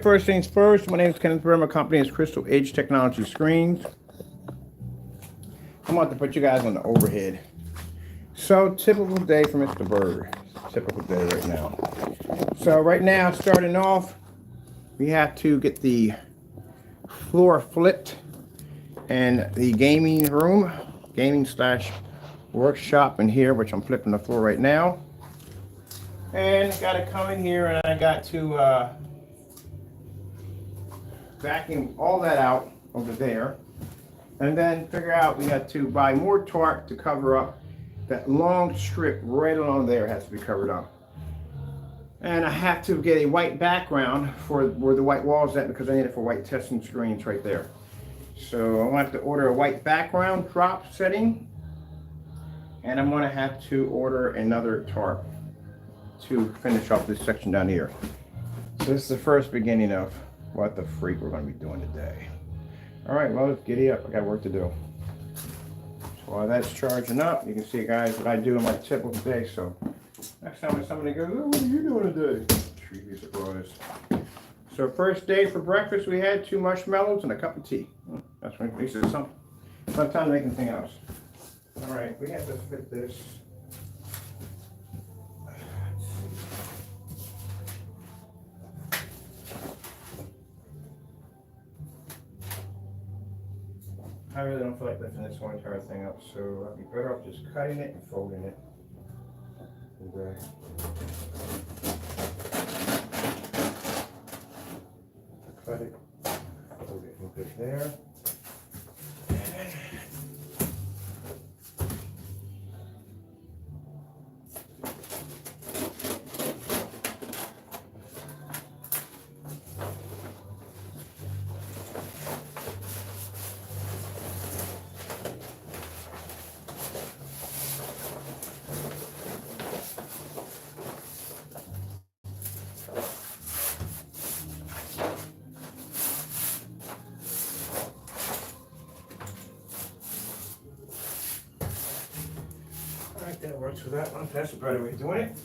First things first, my name is Kenneth Burr. My company is Crystal Edge Technology Screens. I'm about to put you guys on the overhead. So, typical day for Mr. Bird. Typical day right now. So, right now, starting off, we have to get the floor flipped and the gaming room, gaming slash workshop in here, which I'm flipping the floor right now. And got to come in here and I got to vacuum all that out over there, and then figure out we had to buy more tarp to cover up that long strip right along there. Has to be covered up, and I have to get a white background for where the white wall's at because I need it for white testing screens right there. So I'm going to have to order a white background drop setting, and I'm going to have to order another tarp to finish off this section down here. So this is the first beginning of what the freak we're going to be doing today. All right, well, let's giddy up. I got work to do. So while that's charging up, you can see, guys, what I do in my typical day. So next time when somebody goes, oh, what are you doing today? Treat me surprised. So first day for breakfast, we had 2 marshmallows and a cup of tea. That's when at least it's something. No time to make anything else. All right, we have to fit this. I really don't feel like lifting this whole entire thing up, so I'd be better off just cutting it and folding it. Cut it, fold it, move it there. That works for that one. That's a better way of doing it.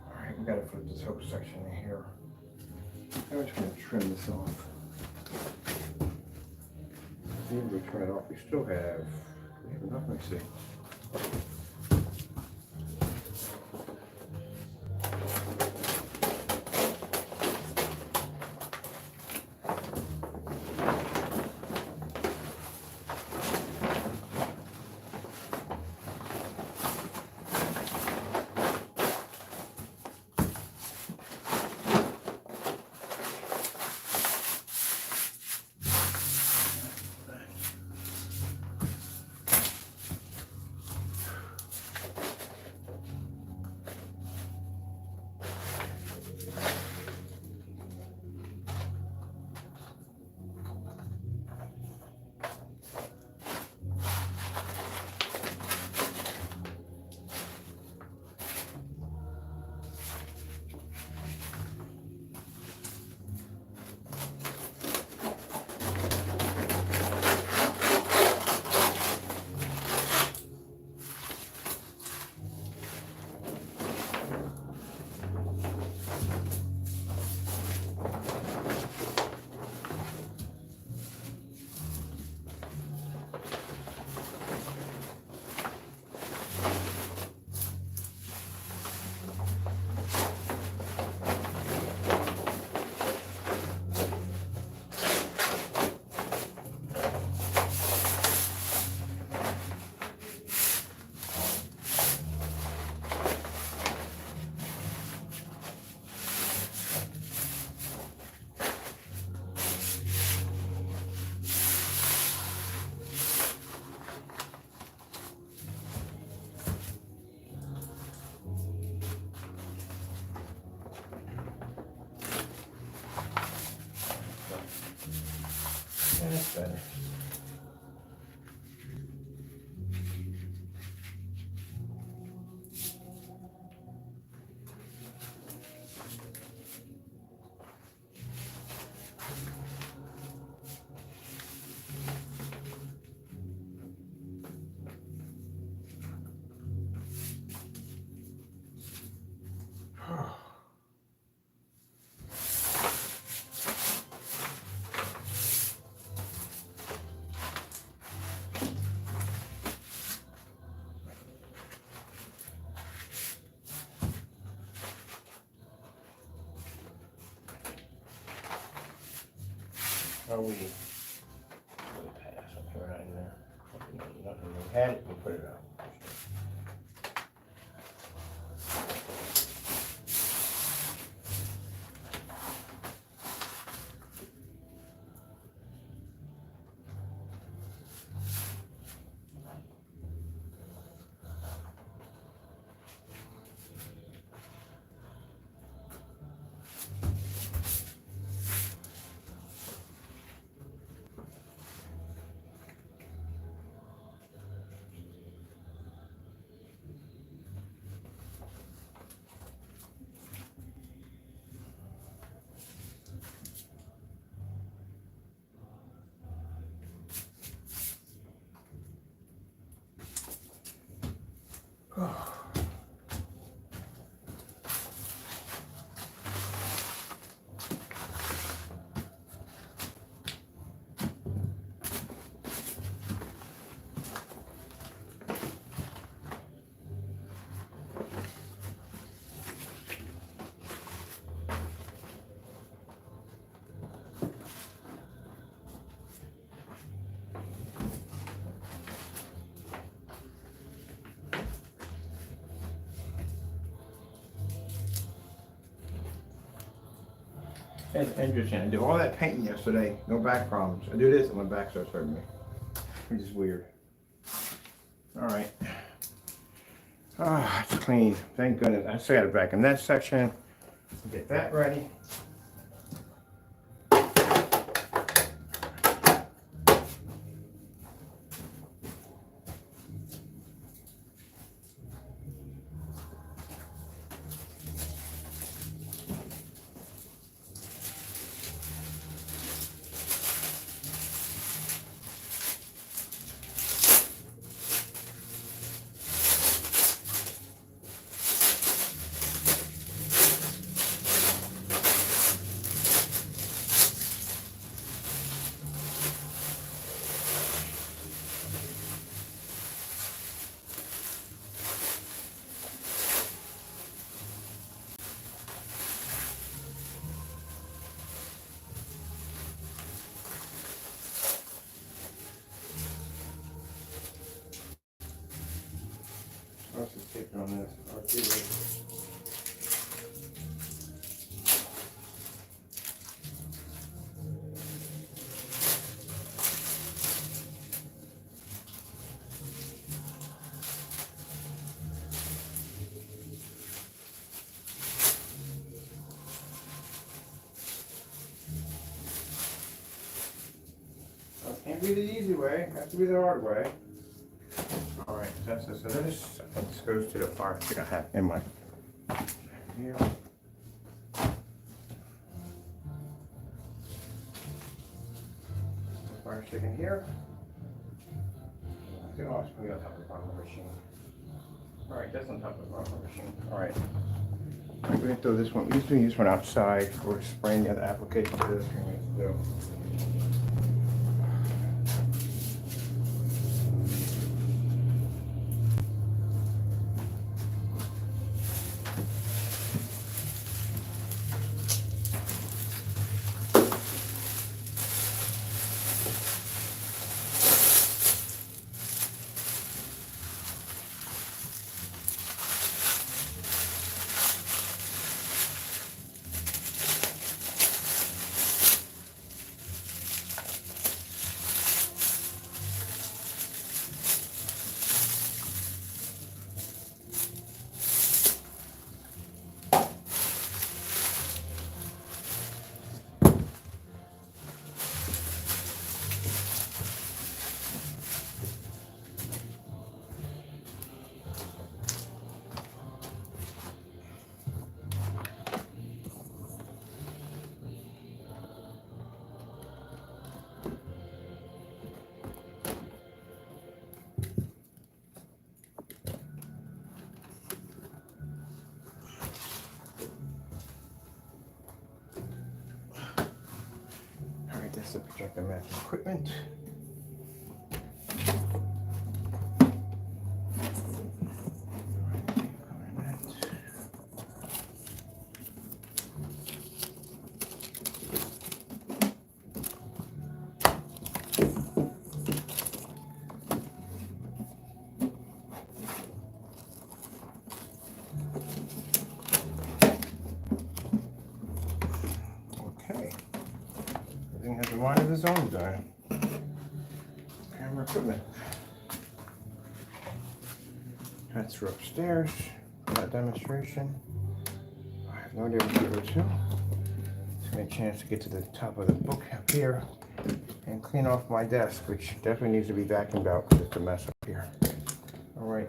Alright, we gotta flip this whole section in here. I'm just gonna trim this off. Even we trim it off, we have enough, let me see. That's better. Oh, we pass. Okay, we're not in there. Nothing. We had it, we put it up. It's interesting. I did all that painting yesterday, no back problems. I do this and my back starts hurting me, which is weird. All right. Ah, it's clean. Thank goodness. I still got it back in that section. Get that ready. Let's just take it on this. Can't be the easy way, has to be the hard way. Alright, so this, I think this goes to the fire stick I have in my here. Fire stick in here. I think I'll just put it on top of the bottom of the machine. Alright, that's on top of the bottom of the machine. Alright. I'm going to throw this one, use this one outside for spraying the other application to this. That's the projector matching equipment. his own camera equipment. That's for upstairs for that demonstration. I have no idea what to go to. Just get a chance to get to the top of the book up here and clean off my desk, which definitely needs to be vacuumed out because it's a mess up here. All right.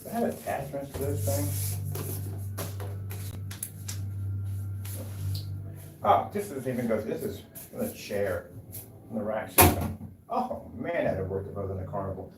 I have attachments to this thing. Oh, this is even goes. This is the chair in the rack system. Oh man, that'd have worked if I was in the carnival.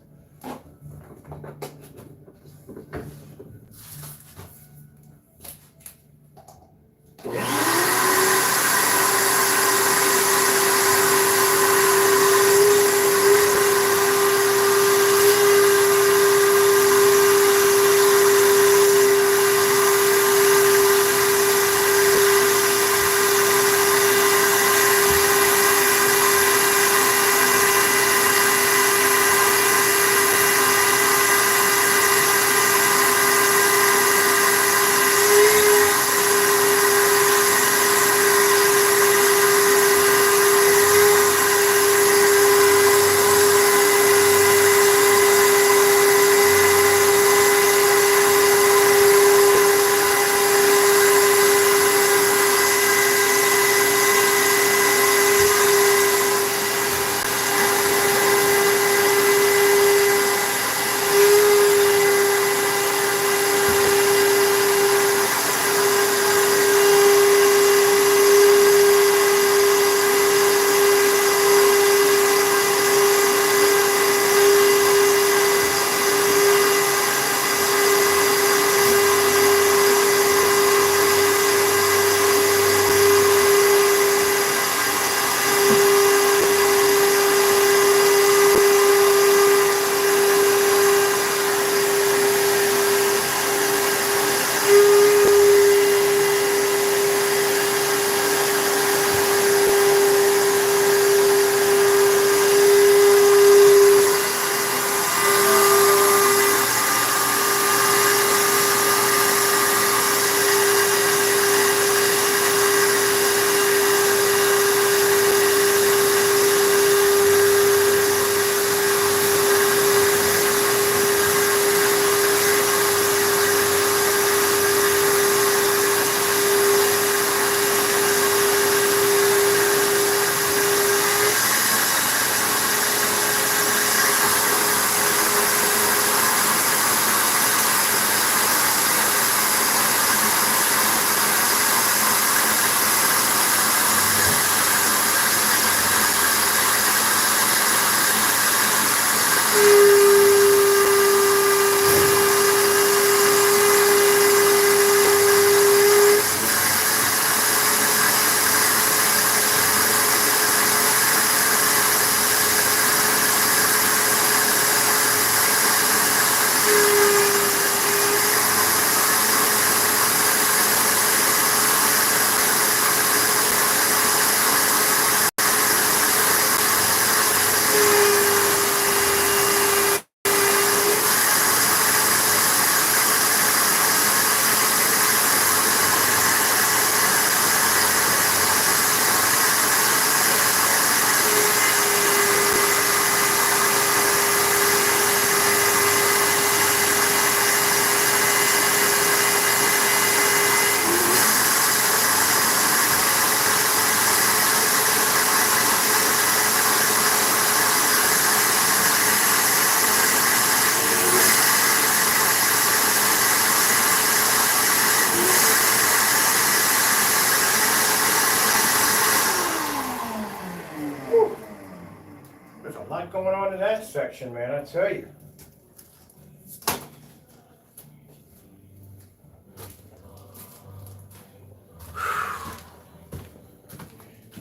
Going on in that section, man, I tell you.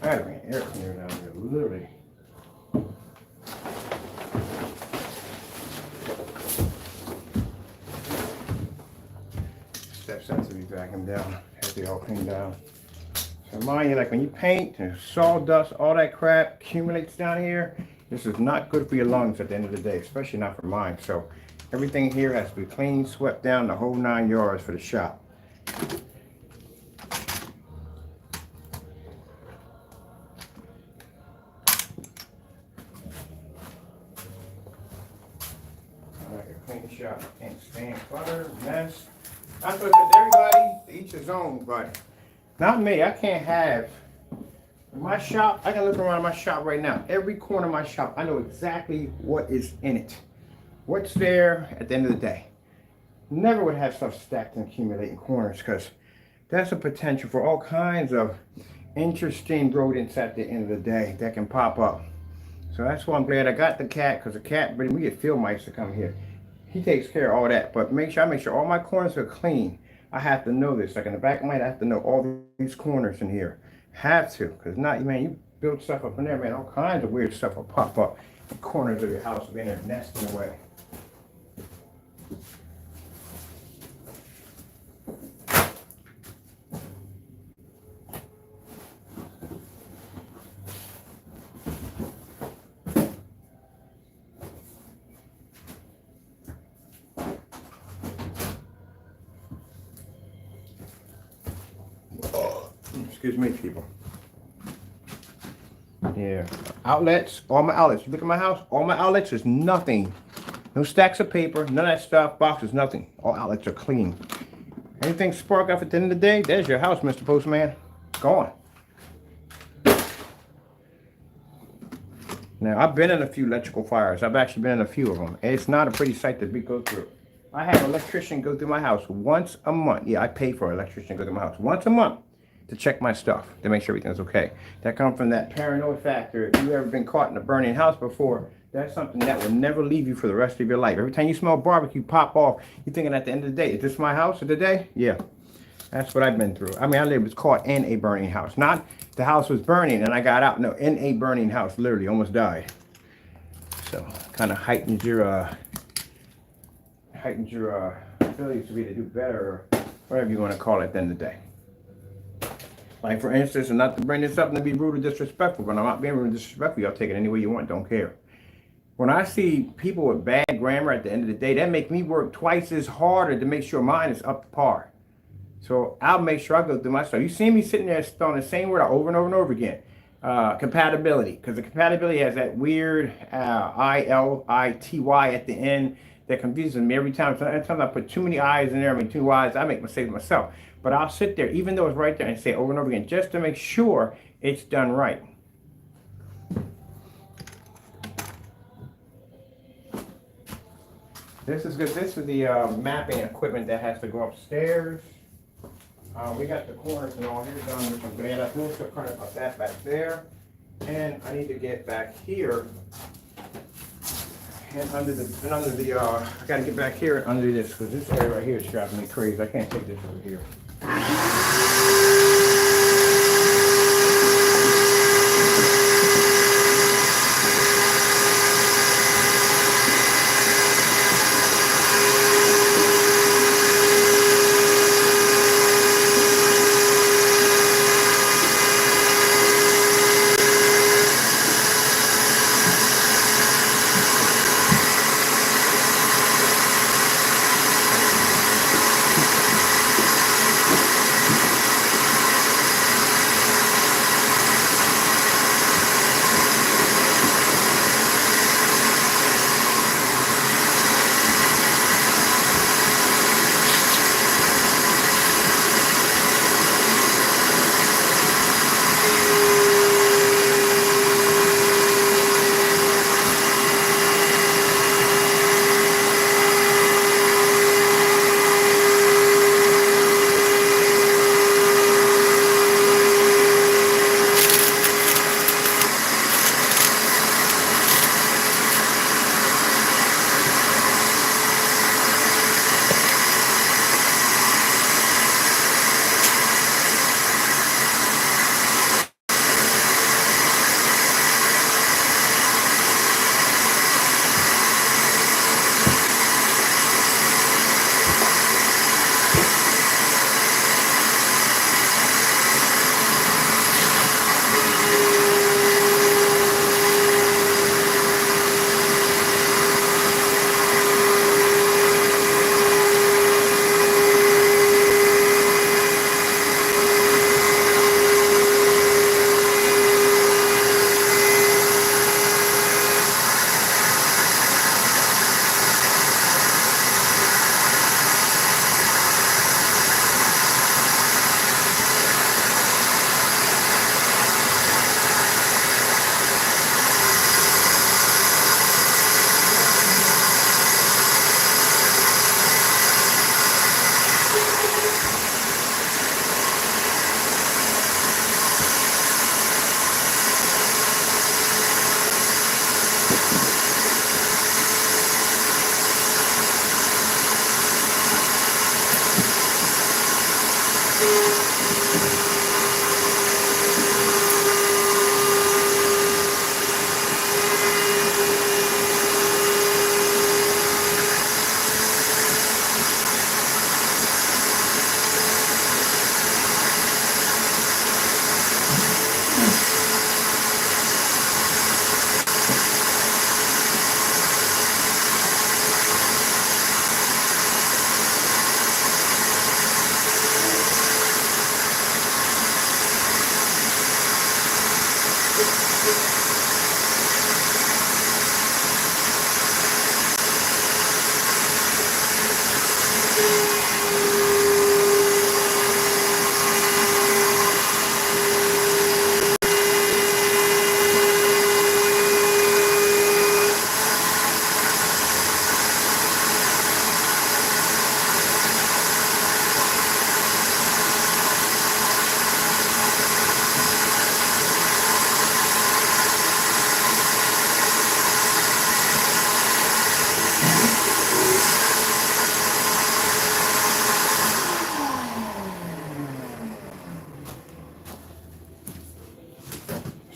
had to be an air cleaner down there, literally. Steps has to be vacuumed down, has to be all cleaned down. So mind you, like when you paint and sawdust, all that crap accumulates down here, this is not good for your lungs at the end of the day, especially not for mine. So everything here has to be clean, swept down, the whole 9 yards for the shop. I like a clean shop, can't stand clutter, mess. That's what I said, everybody, to each his own, but not me. I can't have my shop. I can look around my shop right now. Every corner of my shop, I know exactly what is in it. What's there at the end of the day. Never would have stuff stacked and accumulate in corners, because that's a potential for all kinds of interesting rodents at the end of the day that can pop up. So that's why I'm glad I got the cat, because the cat, but we get field mice to come here. He takes care of all that, but I make sure all my corners are clean. I have to know this. Like in the back of my head, I have to know all these corners in here. Have to, because not, man, you build stuff up in there, man, all kinds of weird stuff will pop up in corners of your house, being there nesting away. Excuse me, people. Yeah, outlets, all my outlets. You look at my house, all my outlets is nothing. No stacks of paper, none of that stuff, boxes, nothing. All outlets are clean. Anything spark up at the end of the day, there's your house, Mr. Postman. Gone. Now, I've been in a few electrical fires. I've actually been in a few of them. It's not a pretty sight to go through. I have an electrician go through my house once a month. Yeah, I pay for an electrician to go through my house once a month to check my stuff, to make sure everything's okay. That comes from that paranoid factor. If you've ever been caught in a burning house before, that's something that will never leave you for the rest of your life. Every time you smell barbecue pop off, you're thinking at the end of the day, is this my house of the day? Yeah, that's what I've been through. I mean, I was caught in a burning house. Not the house was burning and I got out. No, in a burning house, literally, almost died. So, kind of heightens your ability to be to do better, or whatever you want to call it at the end of the day. Like, for instance, and not to bring this up and to be rude or disrespectful, but I'm not being rude or disrespectful. Y'all take it any way you want, don't care. When I see people with bad grammar at the end of the day, that makes me work twice as harder to make sure mine is up to par. So I'll make sure I go through my stuff. You see me sitting there spelling the same word over and over and over again. Compatibility, because the compatibility has that weird I-L-I-T-Y at the end that confuses me every time. Sometimes I put too many I's in there, I mean too Y's, I make mistakes myself. But I'll sit there, even though it's right there, and say it over and over again, just to make sure it's done right. This is good. This is the mapping equipment that has to go upstairs. We got the corners and all here done, which I'm glad. I feel so kind of about that back there. And I need to get back here. And under the I gotta get back here and under this, because this area right here is driving me crazy. I can't take this over here.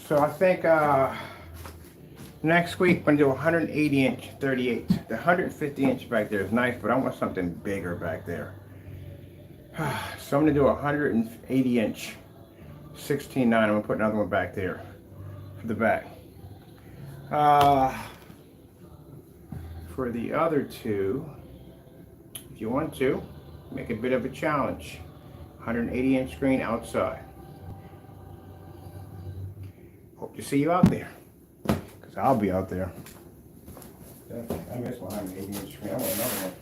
So I think next week I'm gonna do 180 inch 38. The 150 inch back there is nice, but I want something bigger back there. So I'm gonna do a 180 inch 16.9. I'm gonna put another one back there for the back. For the other two, if you want to, make a bit of a challenge. 180 inch screen outside. Hope to see you out there, because I'll be out there. I miss 180 inch screen. I want another one.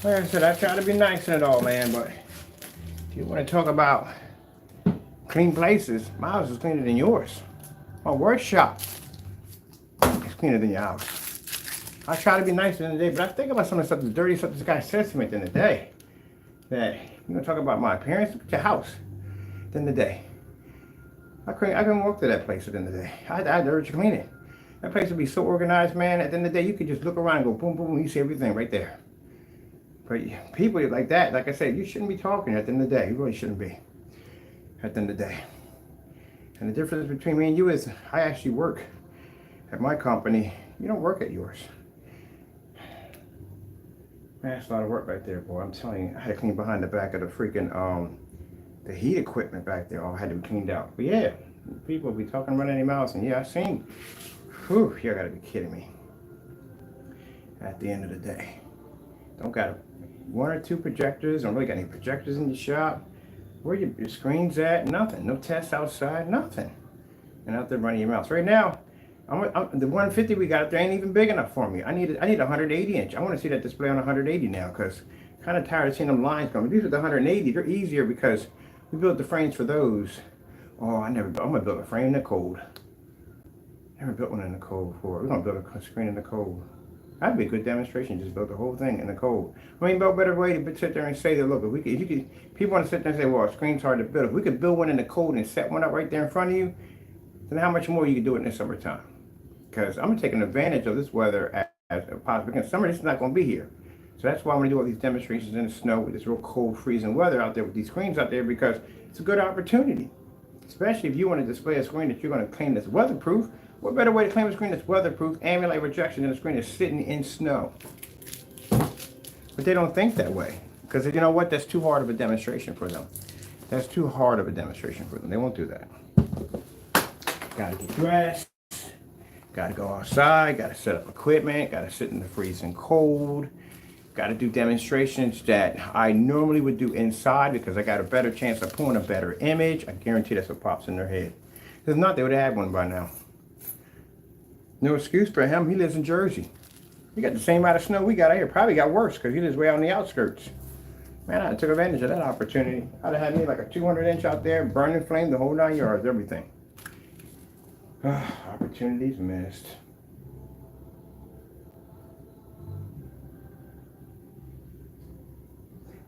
Like I said, I try to be nice in it all, man, but if you want to talk about clean places, my house is cleaner than yours. My workshop is cleaner than your house. I try to be nice in the day, but I think about some of the stuff, the dirty stuff this guy says to me at the end of the day. That you're gonna talk about my appearance, look at your house at the end of the day. I couldn't walk to that place at the end of the day. I had to urge to clean it. That place would be so organized, man. At the end of the day, you could just look around and go boom, boom, you see everything right there. But people like that, like I said, you shouldn't be talking at the end of the day. You really shouldn't be at the end of the day. And the difference between me and you is I actually work at my company. You don't work at yours. Man, that's a lot of work right there, boy. I'm telling you, I had to clean behind the back of the freaking, the heat equipment back there all had to be cleaned out. But yeah, people be talking running their mouths, and yeah, I seen, whew, you gotta be kidding me. At the end of the day. Don't got one or two projectors, don't really got any projectors in the shop. Where your screens at? Nothing. No tests outside, nothing. And out there running your mouth. Right now, the 150 we got up there ain't even big enough for me. I need 180 inch. I want to see that display on 180 now, because kind of tired of seeing them lines going. These are the 180. They're easier because we built the frames for those. Oh, I'm gonna build a frame in the cold. Never built one in the cold before. We're gonna build a screen in the cold. That'd be a good demonstration. Just build the whole thing in the cold. I mean, no better way to sit there and say that. Look, if you could, people want to sit there and say, "Well, a screen's hard to build." If we could build one in the cold and set one up right there in front of you, then how much more you could do it in the summertime? Because I'm taking advantage of this weather as possible. Because summer, this is not going to be here. So that's why I'm going to do all these demonstrations in the snow with this real cold, freezing weather out there with these screens out there, because it's a good opportunity. Especially if you want to display a screen that you're going to claim that's weatherproof. What better way to claim a screen that's weatherproof, ambient light rejection, than a screen that's sitting in snow? But they don't think that way. Because you know what? That's too hard of a demonstration for them. That's too hard of a demonstration for them. They won't do that. Gotta get dressed. Gotta go outside. Gotta set up equipment. Gotta sit in the freezing cold. Gotta do demonstrations that I normally would do inside, because I got a better chance of pulling a better image. I guarantee that's what pops in their head. If not, they would have had one by now. No excuse for him. He lives in Jersey. He got the same amount of snow we got out here. Probably got worse, because he lives way out on the outskirts. Man, I took advantage of that opportunity. I'd have had me like a 200 inch out there, burning flame, the whole 9 yards, everything. Opportunities missed.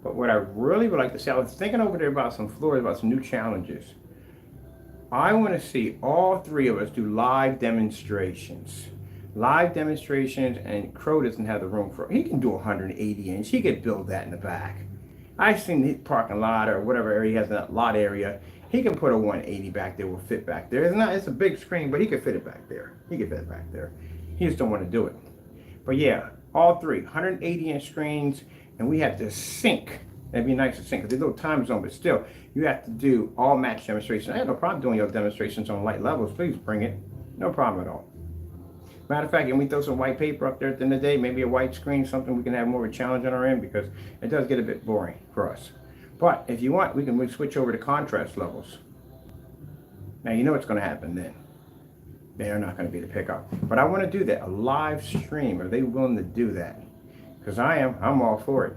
But what I really would like to see, I was thinking over there about some floors, about some new challenges. I want to see all three of us do live demonstrations. Live demonstrations, and Crow doesn't have the room for it. He can do 180 inch. He could build that in the back. I've seen his parking lot or whatever area he has, that lot area. He can put a 180 back there, will fit back there. It's a big screen, but he could fit it back there. He could fit it back there. He just don't want to do it. But yeah, all three, 180 inch screens, and we have to sync. It'd be nice to sync, because there's no time zone, but still, you have to do all match demonstrations. I have no problem doing your demonstrations on light levels. Please bring it. No problem at all. Matter of fact, can we throw some white paper up there at the end of the day, maybe a white screen, something we can have more of a challenge on our end, because it does get a bit boring for us. But if you want, we can switch over to contrast levels. Now, you know what's going to happen then. They're not going to be the pickup. But I want to do that, a live stream. Are they willing to do that? Because I'm all for it.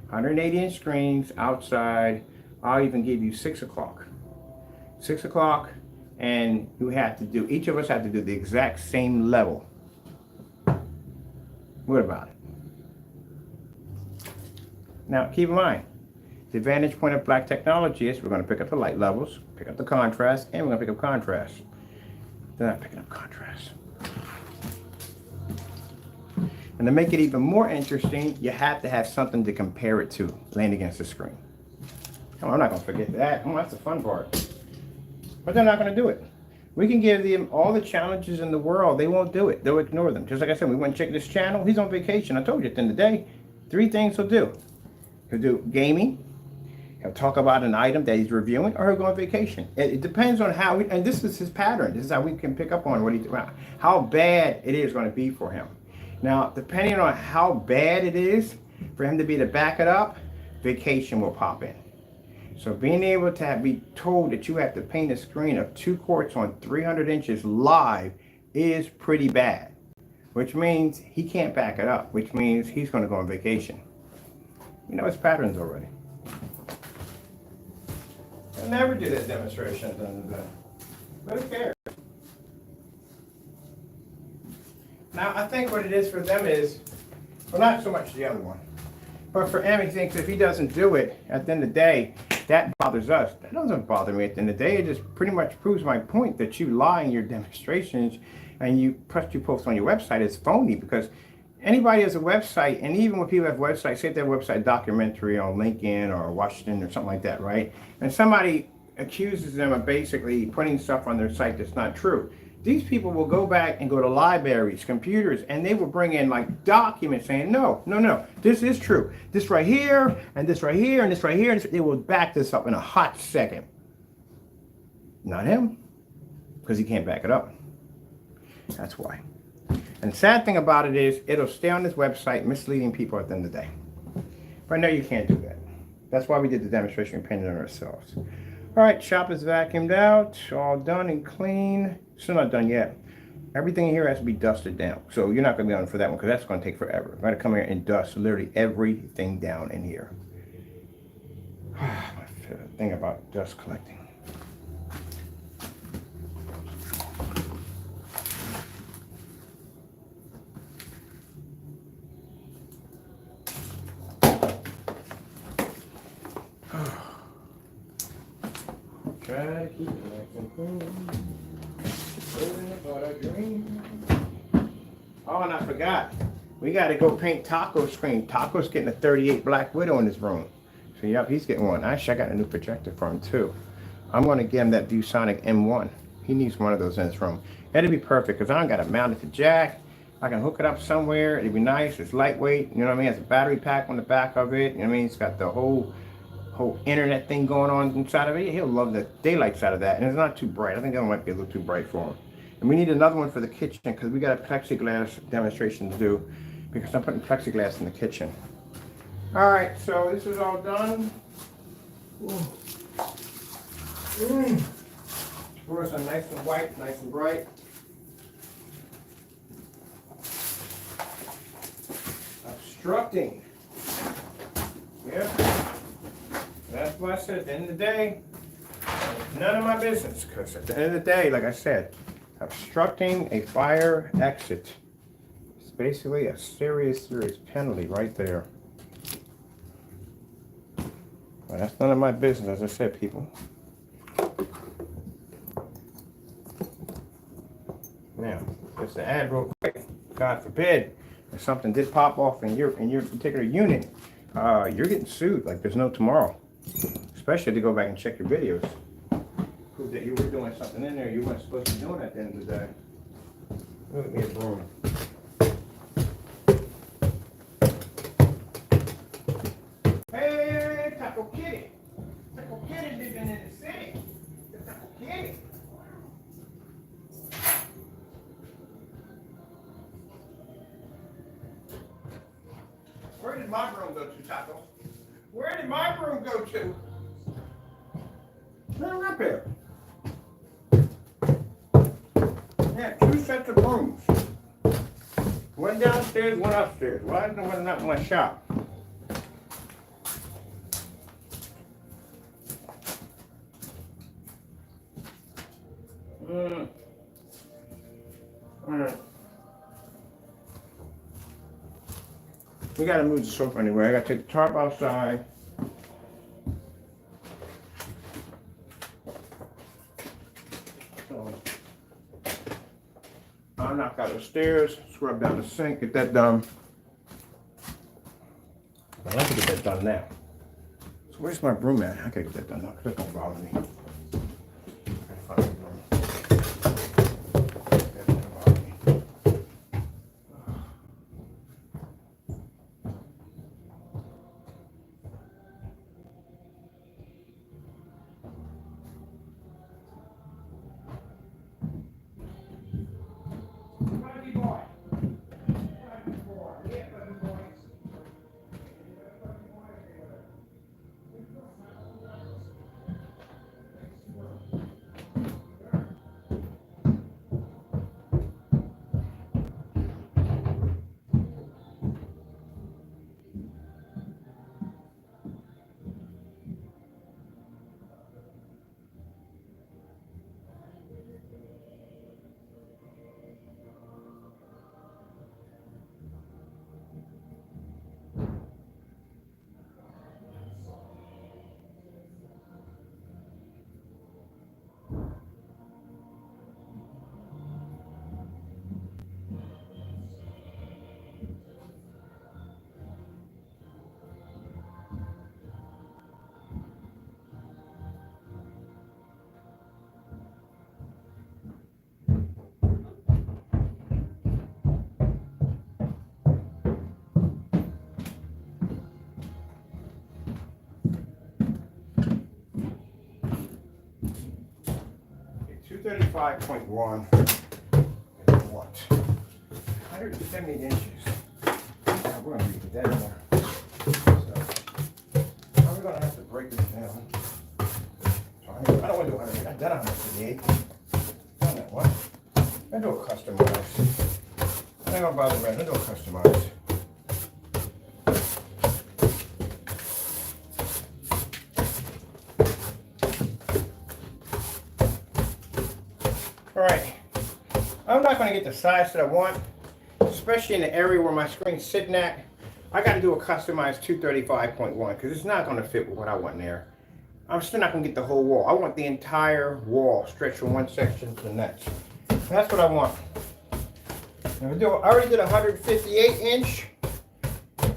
180 inch screens outside. I'll even give you 6 o'clock. 6 o'clock, and you have to do, each of us have to do the exact same level. What about it? Now, keep in mind, the advantage point of black technology is we're going to pick up the light levels, pick up the contrast, and we're going to pick up contrast. They're not picking up contrast. And to make it even more interesting, you have to have something to compare it to laying against the screen. Oh, I'm not going to forget that. Oh, that's the fun part. But they're not going to do it. We can give them all the challenges in the world. They won't do it. They'll ignore them. Just like I said, we went and checked this channel. He's on vacation. I told you at the end of the day, 3 things he'll do. He'll do gaming. He'll talk about an item that he's reviewing, or he'll go on vacation. It depends on how, and this is his pattern. This is how we can pick up on how bad it is going to be for him. Now, depending on how bad it is for him to be to back it up, vacation will pop in. So being able to be told that you have to paint a screen of 2 quarts on 300 inches live is pretty bad, which means he can't back it up, which means he's going to go on vacation. You know its patterns already. I never did a demonstration done today. But who cares? Now, I think what it is for them is, well, not so much the other one, but for him, he thinks if he doesn't do it, at the end of the day, that bothers us. That doesn't bother me at the end of the day. It just pretty much proves my point that you lie in your demonstrations and you post on your website is phony, because anybody has a website, and even when people have websites, say they have a website documentary on LinkedIn or Washington or something like that, right? And somebody accuses them of basically putting stuff on their site that's not true. These people will go back and go to libraries, computers, and they will bring in like documents saying, no, this is true. This right here, and this right here, and this right here. And they will back this up in a hot second. Not him, because he can't back it up. That's why. And the sad thing about it is, it'll stay on this website misleading people at the end of the day. But no, you can't do that. That's why we did the demonstration and painted it on ourselves. All right, shop is vacuumed out, all done and clean. Still not done yet. Everything in here has to be dusted down. So you're not going to be on for that one, because that's going to take forever. I'm going to come here and dust literally everything down in here. My favorite thing about dust collecting. Try to keep it nice and clean. Oh, and I forgot. We got to go paint Taco's screen. Taco's getting a 38 Black Widow in his room. So, yep, he's getting one. Actually, I got a new projector for him, too. I'm going to get him that ViewSonic M1. He needs one of those in his room. That'd be perfect, because I don't got to mount it to jack. I can hook it up somewhere. It'd be nice. It's lightweight. You know what I mean? It has a battery pack on the back of it. You know what I mean? It's got the whole internet thing going on inside of it. He'll love the daylight side of that. And it's not too bright. I think that one might be a little too bright for him. And we need another one for the kitchen, because we got a plexiglass demonstration to do, because I'm putting plexiglass in the kitchen. All right, so this is all done. Floors are nice and white, nice and bright. Obstructing. Yeah. That's what I said. At the end of the day, none of my business, because at the end of the day, like I said, obstructing a fire exit is basically a serious penalty right there. Well, that's none of my business, as I said, people. Now, just to add real quick, God forbid, if something did pop off in your particular unit, you're getting sued like there's no tomorrow. Especially to go back and check your videos. Prove that you were doing something in there you weren't supposed to be doing at the end of the day. Look at me a broom. Hey, Taco Kitty. Taco Kitty living in the city. Taco Kitty. Where did my broom go to, Taco? Where did my broom go to? They're up here. Yeah, 2 sets of brooms. One downstairs, one upstairs. Why is one not in my shop? We gotta move the sofa anyway. I gotta take the tarp outside. So, I'll knock out the stairs, scrub down the sink, get that done. I'd like to get that done now. So where's my broom at? I gotta get that done now, because that's gonna bother me. 235.1. What? 170 inches. Now we're going to leave that in there. So, now we're going to have to break this down. So I don't want to do 100. I've done 158. Done that one. I do a customize. I ain't gonna bother with it. I do a customize. All right. I'm not gonna get the size that I want, especially in the area where my screen's sitting at. I got to do a customized 235.1 because it's not gonna fit with what I want in there. I'm still not gonna get the whole wall. I want the entire wall stretched from one section to the next. That's what I want. Now I already did 158 inch.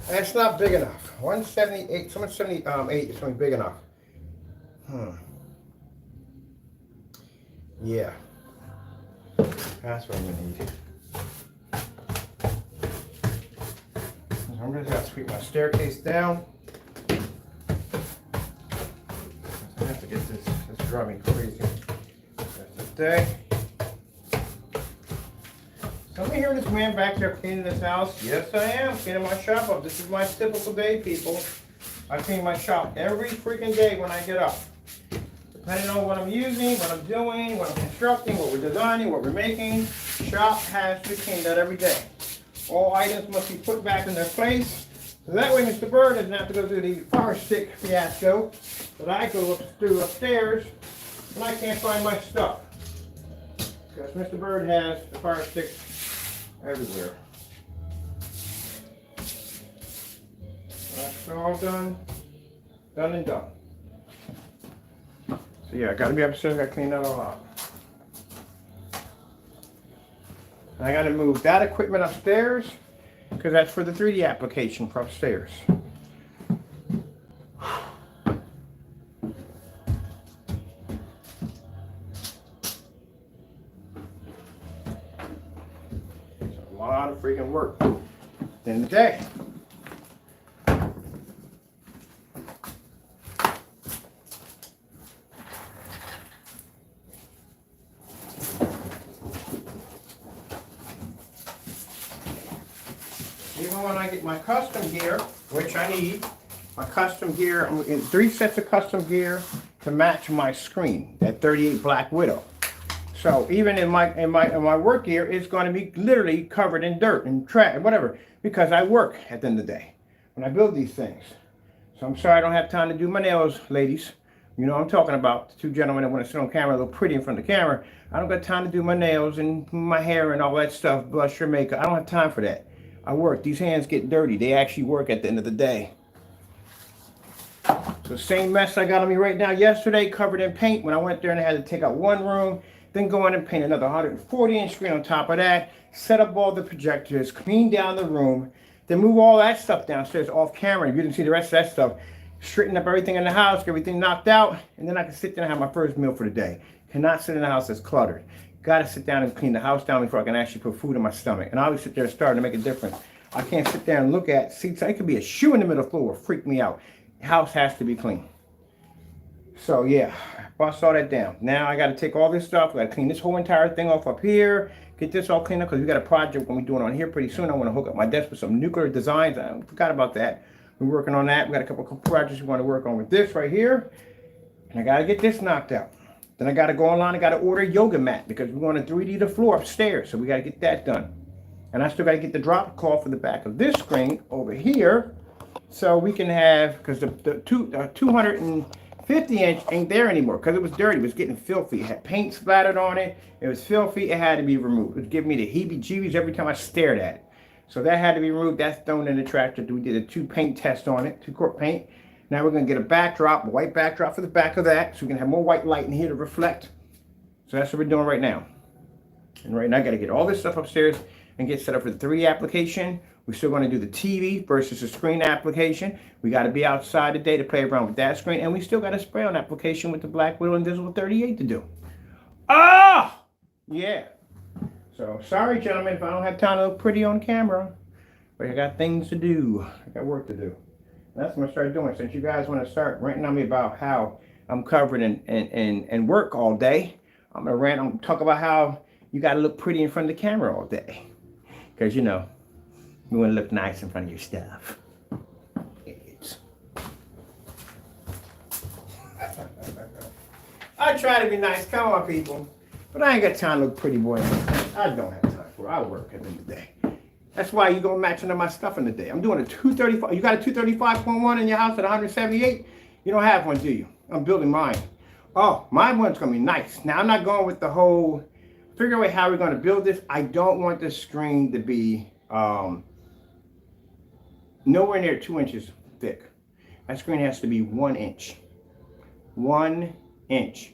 That's not big enough. 178, so 178 is something big enough. Yeah. That's what I'm gonna need. I'm just gonna sweep my staircase down. I have to get this. It's driving me crazy. That's the day. Somebody hear this man back there cleaning this house? Yes, I am cleaning my shop up. This is my typical day, people. I clean my shop every freaking day when I get up. Depending on what I'm using, what I'm doing, what I'm constructing, what we're designing, what we're making, shop has to be cleaned out every day. All items must be put back in their place. So that way Mr. Bird doesn't have to go through the fire stick fiasco that I go through upstairs and I can't find my stuff. Because Mr. Bird has the fire stick everywhere. That's all done and done. So yeah, I gotta be upstairs, gotta clean that all out. And I gotta move that equipment upstairs because that's for the 3D application for upstairs. It's a lot of freaking work in the day. Even when I get my custom gear, which I need, my custom gear, I'm in 3 sets of custom gear to match my screen, that 38 Black Widow. So even in my work gear, it's going to be literally covered in dirt and trash, whatever, because I work at the end of the day when I build these things. So I'm sorry I don't have time to do my nails, ladies. You know what I'm talking about. The 2 gentlemen that want to sit on camera a little pretty in front of the camera. I don't got time to do my nails and my hair and all that stuff, blush or makeup. I don't have time for that. I work. These hands get dirty. They actually work at the end of the day. So same mess I got on me right now yesterday, covered in paint. When I went there and I had to take out one room, then go in and paint another 140-inch screen on top of that, set up all the projectors, clean down the room, then move all that stuff downstairs off camera. If you didn't see the rest of that stuff, straighten up everything in the house, get everything knocked out, and then I can sit down and have my first meal for the day. Cannot sit in a house that's cluttered. Got to sit down and clean the house down before I can actually put food in my stomach. And I always sit there and start to make a difference. I can't sit there and look at seats. It could be a shoe in the middle of the floor, freak me out. The house has to be clean. So yeah, bust all that down. Now I got to take all this stuff. I got to clean this whole entire thing off up here. Get this all cleaned up because we got a project we're doing on here pretty soon. I want to hook up my desk with some nuclear designs. I forgot about that. We're working on that. We got a couple projects we want to work on with this right here. And I got to get this knocked out. Then I got to go online. I got to order a yoga mat because we're going to 3D the floor upstairs. So we got to get that done. And I still got to get the drop cloth for the back of this screen over here. So we can have, because the 250-inch ain't there anymore because it was dirty. It was getting filthy. It had paint splattered on it. It was filthy. It had to be removed. It was giving me the heebie-jeebies every time I stared at it. So that had to be removed. That's thrown in the tractor. We did a 2 paint test on it, 2-quart paint. Now we're going to get a backdrop, a white backdrop for the back of that, so we can have more white light in here to reflect. So that's what we're doing right now. And right now I got to get all this stuff upstairs and get set up for the 3D application. We're still going to do the TV versus the screen application. We got to be outside today to play around with that screen. And we still got a spray on application with the Black Widow Invisible 38 to do. Ah! Yeah. So sorry, gentlemen, if I don't have time to look pretty on camera. But I got things to do. I got work to do. That's what I'm going to start doing. Since you guys want to start ranting on me about how I'm covered and work all day, I'm gonna rant. I'm gonna talk about how you gotta look pretty in front of the camera all day, because you know you want to look nice in front of your stuff. I try to be nice. Come on, people. But I ain't got time to look pretty, boy. I don't have time for it. I work at the end of the day. That's why you gonna match into my stuff in the day. I'm doing a 235. You got a 235.1 in your house at 178? You don't have one, do you? I'm building mine. Oh, my one's gonna be nice. Now I'm not going with the whole figure out how we're gonna build this. I don't want the screen to be nowhere near 2 inches thick. That screen has to be 1 inch. 1 inch.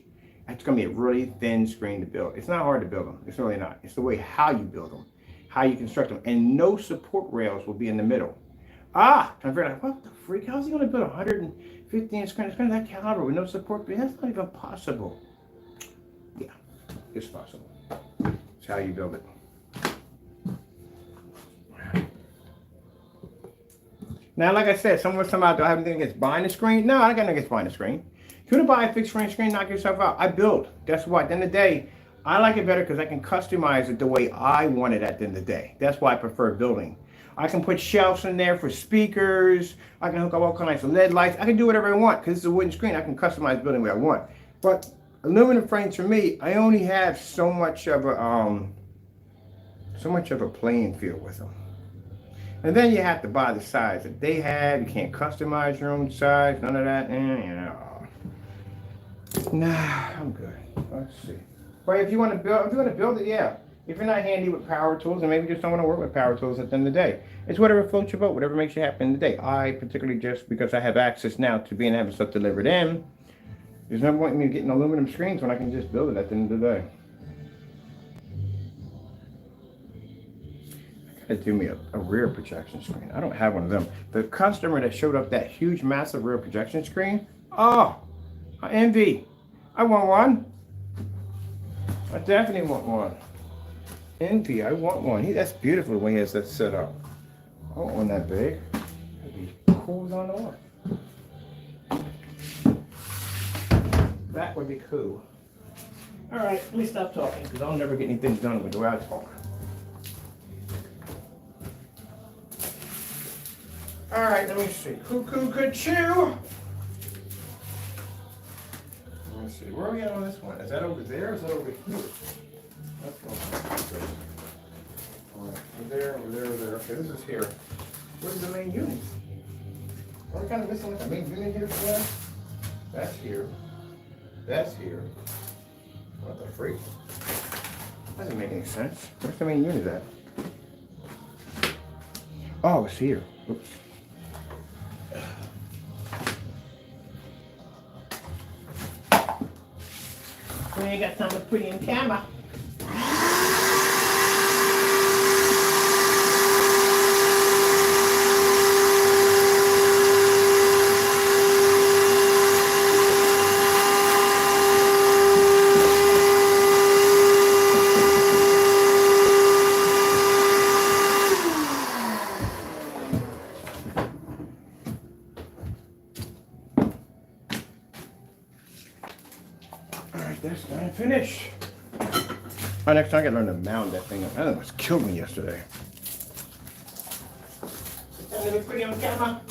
That's going to be a really thin screen to build. It's not hard to build them. It's really not. It's the way how you build them, how you construct them. And no support rails will be in the middle. I'm very like, what the freak? How's he going to build a 150 inch screen? It's going to that caliber with no support. That's not even possible. Yeah, it's possible. It's how you build it. Now, like I said, some out there, I have anything against buying a screen. No, I got nothing against buying a screen. If you want to buy a fixed frame screen, knock yourself out. I build. Guess what? At the end of the day, I like it better because I can customize it the way I want it at the end of the day. That's why I prefer building. I can put shelves in there for speakers. I can hook up all kinds of LED lights. I can do whatever I want because it's a wooden screen. I can customize building the way I want. But aluminum frames for me, I only have so much of a playing field with them. And then you have to buy the size that they have. You can't customize your own size. None of that. You know. Nah, I'm good. Let's see. But if you want to build it, yeah. If you're not handy with power tools, and maybe you just don't want to work with power tools at the end of the day, it's whatever floats your boat, whatever makes you happy in the day. I particularly, just because I have access now to being having stuff delivered in, there's no point in me getting aluminum screens when I can just build it at the end of the day. I gotta do me a rear projection screen. I don't have one of them. The customer that showed up that huge, massive rear projection screen, oh, I envy. I want one. I definitely want one. Envy, I want one. That's beautiful the way he has that set up. I want one that big. That'd be cool as on off. That would be cool. All right, let me stop talking because I'll never get anything done with the way I talk. All right, let me see. Cuckoo could chew. Let's see. Where are we at on this one? Is that over there or is that over here? That's over there. All right. Over there, over there, over there. Okay, this is here. What is the main unit? Are we kind of missing like a main unit here for that? That's here. That's here. What the freak? That doesn't make any sense. Where's the main unit at? Oh, it's here. Oops. We ain't got time to put in camera. That's done. Finish. Oh, next time I gotta learn to mount that thing up. That almost killed me yesterday. Let me put it on camera.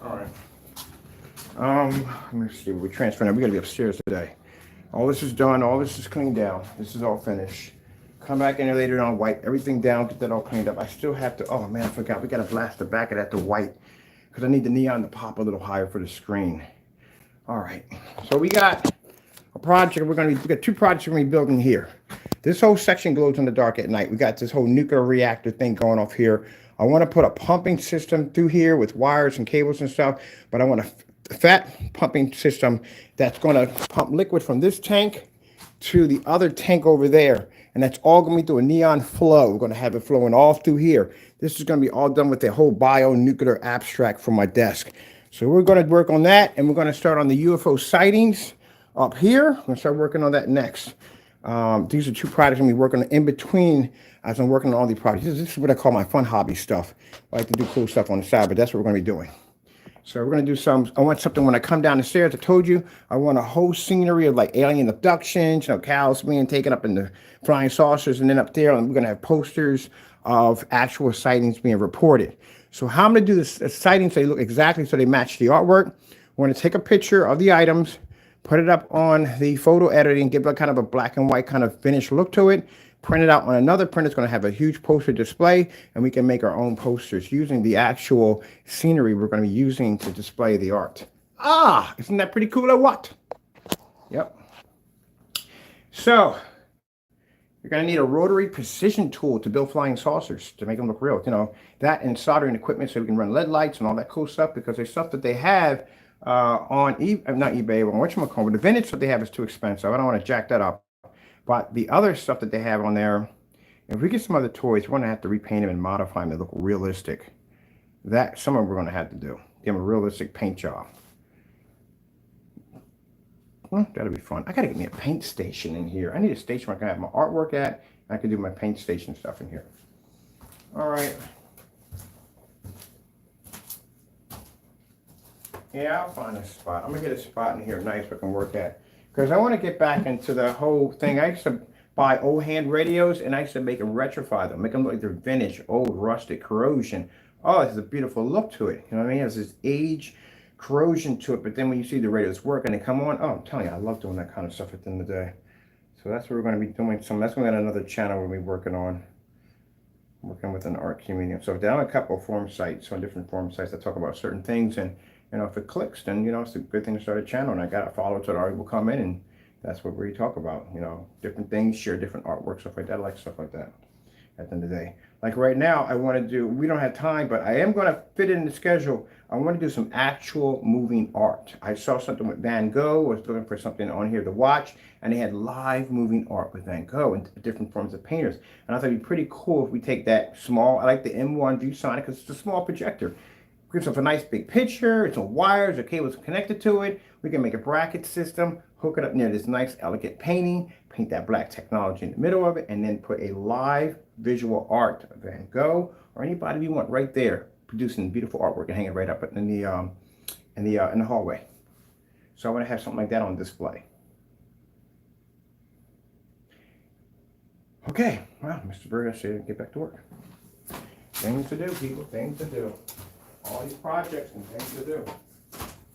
All right. Let me see. We're transferring. We gotta be upstairs today. All this is done. All this is cleaned down. This is all finished. Come back in there later on, wipe everything down, get that all cleaned up. I still have to, oh man, I forgot. We got to blast the back of that to white because I need the neon to pop a little higher for the screen. All right. So we got a project. We got two projects we're going to be building here. This whole section glows in the dark at night. We got this whole nuclear reactor thing going off here. I want to put a pumping system through here with wires and cables and stuff, but I want a fat pumping system that's going to pump liquid from this tank to the other tank over there. And that's all going to be through a neon flow. We're going to have it flowing all through here. This is going to be all done with the whole bio-nuclear abstract from my desk. So we're going to work on that, and we're going to start on the UFO sightings up here. We're going to start working on that next. These are two projects I'm going to be working on in between as I'm working on all these projects. This is what I call my fun hobby stuff. I like to do cool stuff on the side, but that's what we're going to be doing. So we're going to do some, I want something when I come down the stairs, I told you, I want a whole scenery of like alien abductions, cows being taken up in the flying saucers, and then up there, and we're going to have posters of actual sightings being reported. So how I'm going to do this sightings, so they look exactly so they match the artwork. We're going to take a picture of the items, put it up on the photo editing, give it kind of a black and white kind of finished look to it, print it out on another printer. It's going to have a huge poster display, and we can make our own posters using the actual scenery we're going to be using to display the art. Ah, isn't that pretty cool or what? Yep. So you're going to need a rotary precision tool to build flying saucers to make them look real. That and soldering equipment so we can run LED lights and all that cool stuff, because there's stuff that they have on not eBay, but whatchamacallit, the vintage stuff they have is too expensive. I don't want to jack that up. But the other stuff that they have on there, if we get some other toys, we're going to have to repaint them and modify them to look realistic. That some of them we're going to have to do. Give them a realistic paint job. Well, that'll be fun. I got to get me a paint station in here. I need a station where I can have my artwork at. I can do my paint station stuff in here. All right. Yeah, I'll find a spot. I'm going to get a spot in here nice I can work at. Because I want to get back into the whole thing. I used to buy old hand radios, and I used to make them retrofy them, make them look like they're vintage, old, rusted, corrosion. Oh, it has a beautiful look to it. You know what I mean? It has this age, corrosion to it. But then when you see the radios work and they come on, oh, I'm telling you, I love doing that kind of stuff at the end of the day. So that's what we're going to be doing. That's going to be another channel we'll be working on. Working with an art community. So down a couple of forum sites, on different forum sites that talk about certain things, and if it clicks, then it's a good thing to start a channel. And I got a follower that already will come in, and that's what we talk about. Different things, share different artwork, stuff like that. I like stuff like that. At the end of the day, like right now, I want to do. We don't have time, but I am going to fit in the schedule. I want to do some actual moving art. I saw something with Van Gogh. I was looking for something on here to watch, and they had live moving art with Van Gogh and different forms of painters. And I thought it'd be pretty cool if we take that small. I like the M1 ViewSonic because it's a small projector. Gives us a nice big picture. It's on wires, the cables connected to it. We can make a bracket system, hook it up near this nice elegant painting, paint that black technology in the middle of it, and then put a live visual art of Van Gogh or anybody we want right there producing beautiful artwork and hang it right up in the hallway. So I want to have something like that on display. Okay, well, Mr. Bird, I say get back to work. Things to do, people, things to do. All these projects and things to do.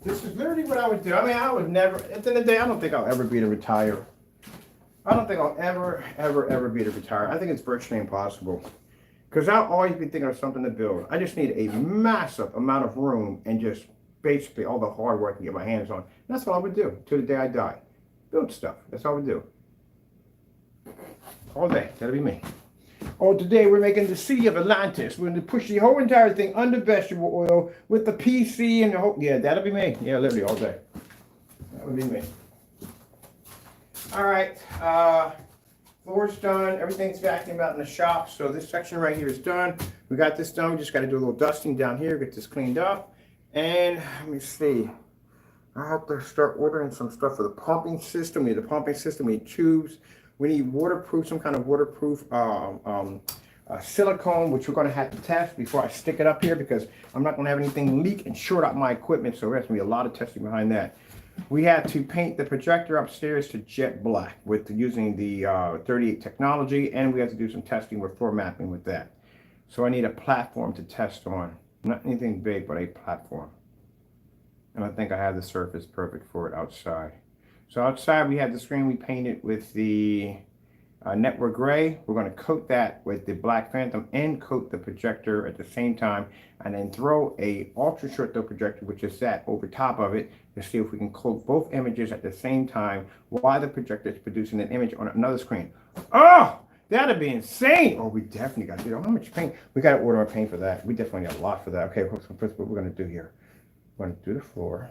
This is literally what I would do. I mean, I would never, at the end of the day, I don't think I'll ever be to retire. I don't think I'll ever be to retire. I think it's virtually impossible. Because I'll always be thinking of something to build. I just need a massive amount of room and just basically all the hard work I can get my hands on. And that's what I would do till the day I die. Build stuff. That's all I would do. All day. That'll be me. Oh, today we're making the city of Atlantis. We're going to push the whole entire thing under vegetable oil with the PC and the whole... Yeah, that'll be me. Yeah, literally all day. That would be me. All right. Floor's done. Everything's vacuumed out in the shop. So this section right here is done. We got this done. We just got to do a little dusting down here, get this cleaned up. And let me see. I have to start ordering some stuff for the pumping system. We need a pumping system. We need tubes. We need waterproof, some kind of waterproof silicone, which we're going to have to test before I stick it up here, because I'm not going to have anything leak and short out my equipment. So there's going to be a lot of testing behind that. We had to paint the projector upstairs to jet black with using the 38 technology, and we had to do some testing with floor mapping with that. So I need a platform to test on. Not anything big, but a platform. And I think I have the surface perfect for it outside. So outside we have the screen we painted with the network gray. We're going to coat that with the black phantom and coat the projector at the same time, and then throw a ultra short throw projector, which is that, over top of it to see if we can coat both images at the same time while the projector is producing an image on another screen. Oh, that'd be insane. Oh, we definitely got to do that. How much paint? We got to order our paint for that. We definitely got a lot for that. Okay, what we're going to do here. We're going to do the floor.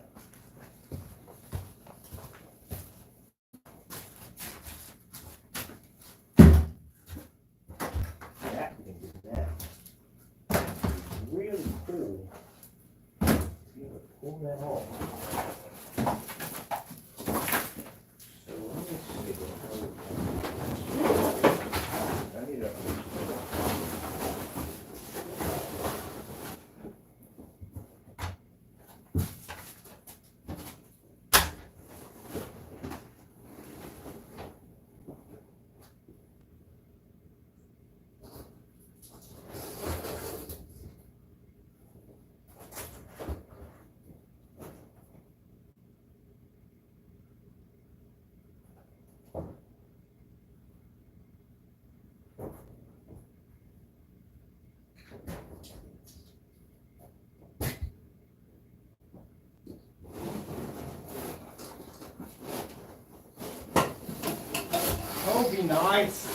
Really cool. Pull that off. So let me see. I need a nice.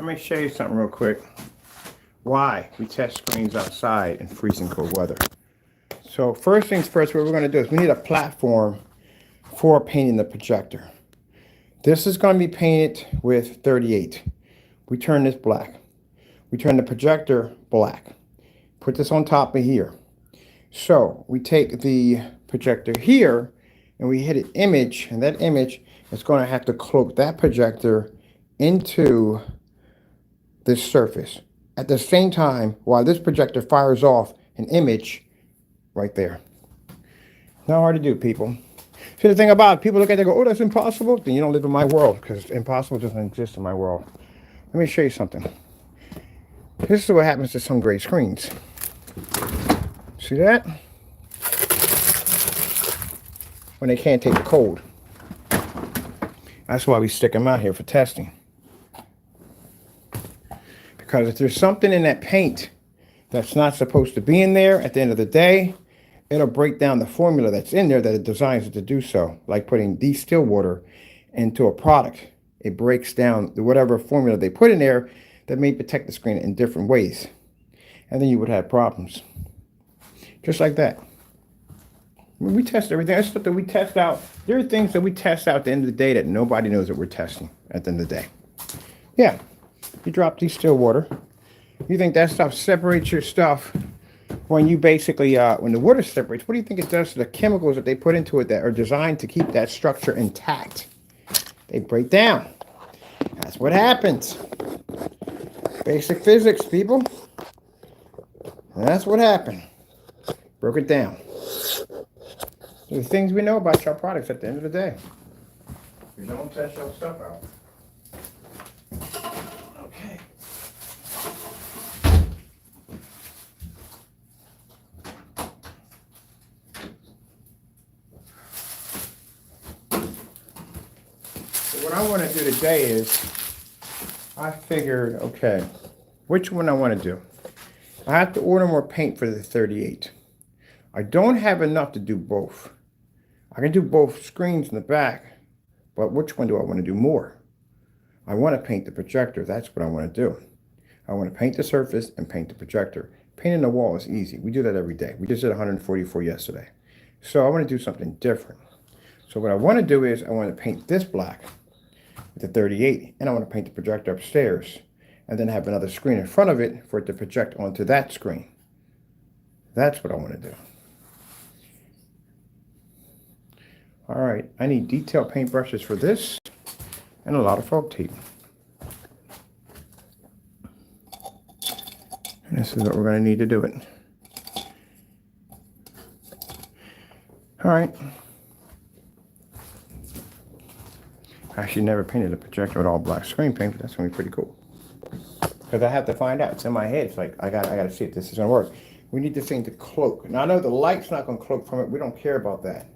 Let me show you something real quick. Why we test screens outside in freezing cold weather. So first things first, what we're going to do is we need a platform for painting the projector. This is going to be painted with 38. We turn this black. We turn the projector black. Put this on top of here. So we take the projector here and we hit an image, and that image is going to have to cloak that projector into this surface. At the same time, while this projector fires off an image right there. Not hard to do, people. See, the thing about it, people look at it and go, oh, that's impossible. Then you don't live in my world, because impossible doesn't exist in my world. Let me show you something. This is what happens to some gray screens. See that? When they can't take the cold. That's why we stick them out here for testing. Because if there's something in that paint that's not supposed to be in there, at the end of the day, it'll break down the formula that's in there that it designs it to do so. Like putting distilled water into a product. It breaks down whatever formula they put in there that may protect the screen in different ways. And then you would have problems. Just like that. We test everything. That's stuff that we test out. There are things that we test out at the end of the day that nobody knows that we're testing at the end of the day. Yeah. You drop distilled water. You think that stuff separates your stuff when you basically, when the water separates, what do you think it does to the chemicals that they put into it that are designed to keep that structure intact? They break down. That's what happens. Basic physics, people. That's what happened. Broke it down. The things we know about your products at the end of the day. You don't test your stuff out. Okay. So what I want to do today is, I figured, okay, which one I want to do. I have to order more paint for the 38. I don't have enough to do both. I can do both screens in the back, but which one do I want to do more? I want to paint the projector. That's what I want to do. I want to paint the surface and paint the projector. Painting the wall is easy. We do that every day. We just did 144 yesterday. So I want to do something different. So what I want to do is I want to paint this black with the 38, and I want to paint the projector upstairs, and then have another screen in front of it for it to project onto that screen. That's what I want to do. All right, I need detail paint brushes for this and a lot of fog tape. And this is what we're going to need to do it. All right. I actually never painted a projector with all black screen paint, but that's going to be pretty cool. Because I have to find out. It's in my head. It's like, I got to see if this is going to work. We need this thing to cloak. Now, I know the light's not going to cloak from it. We don't care about that.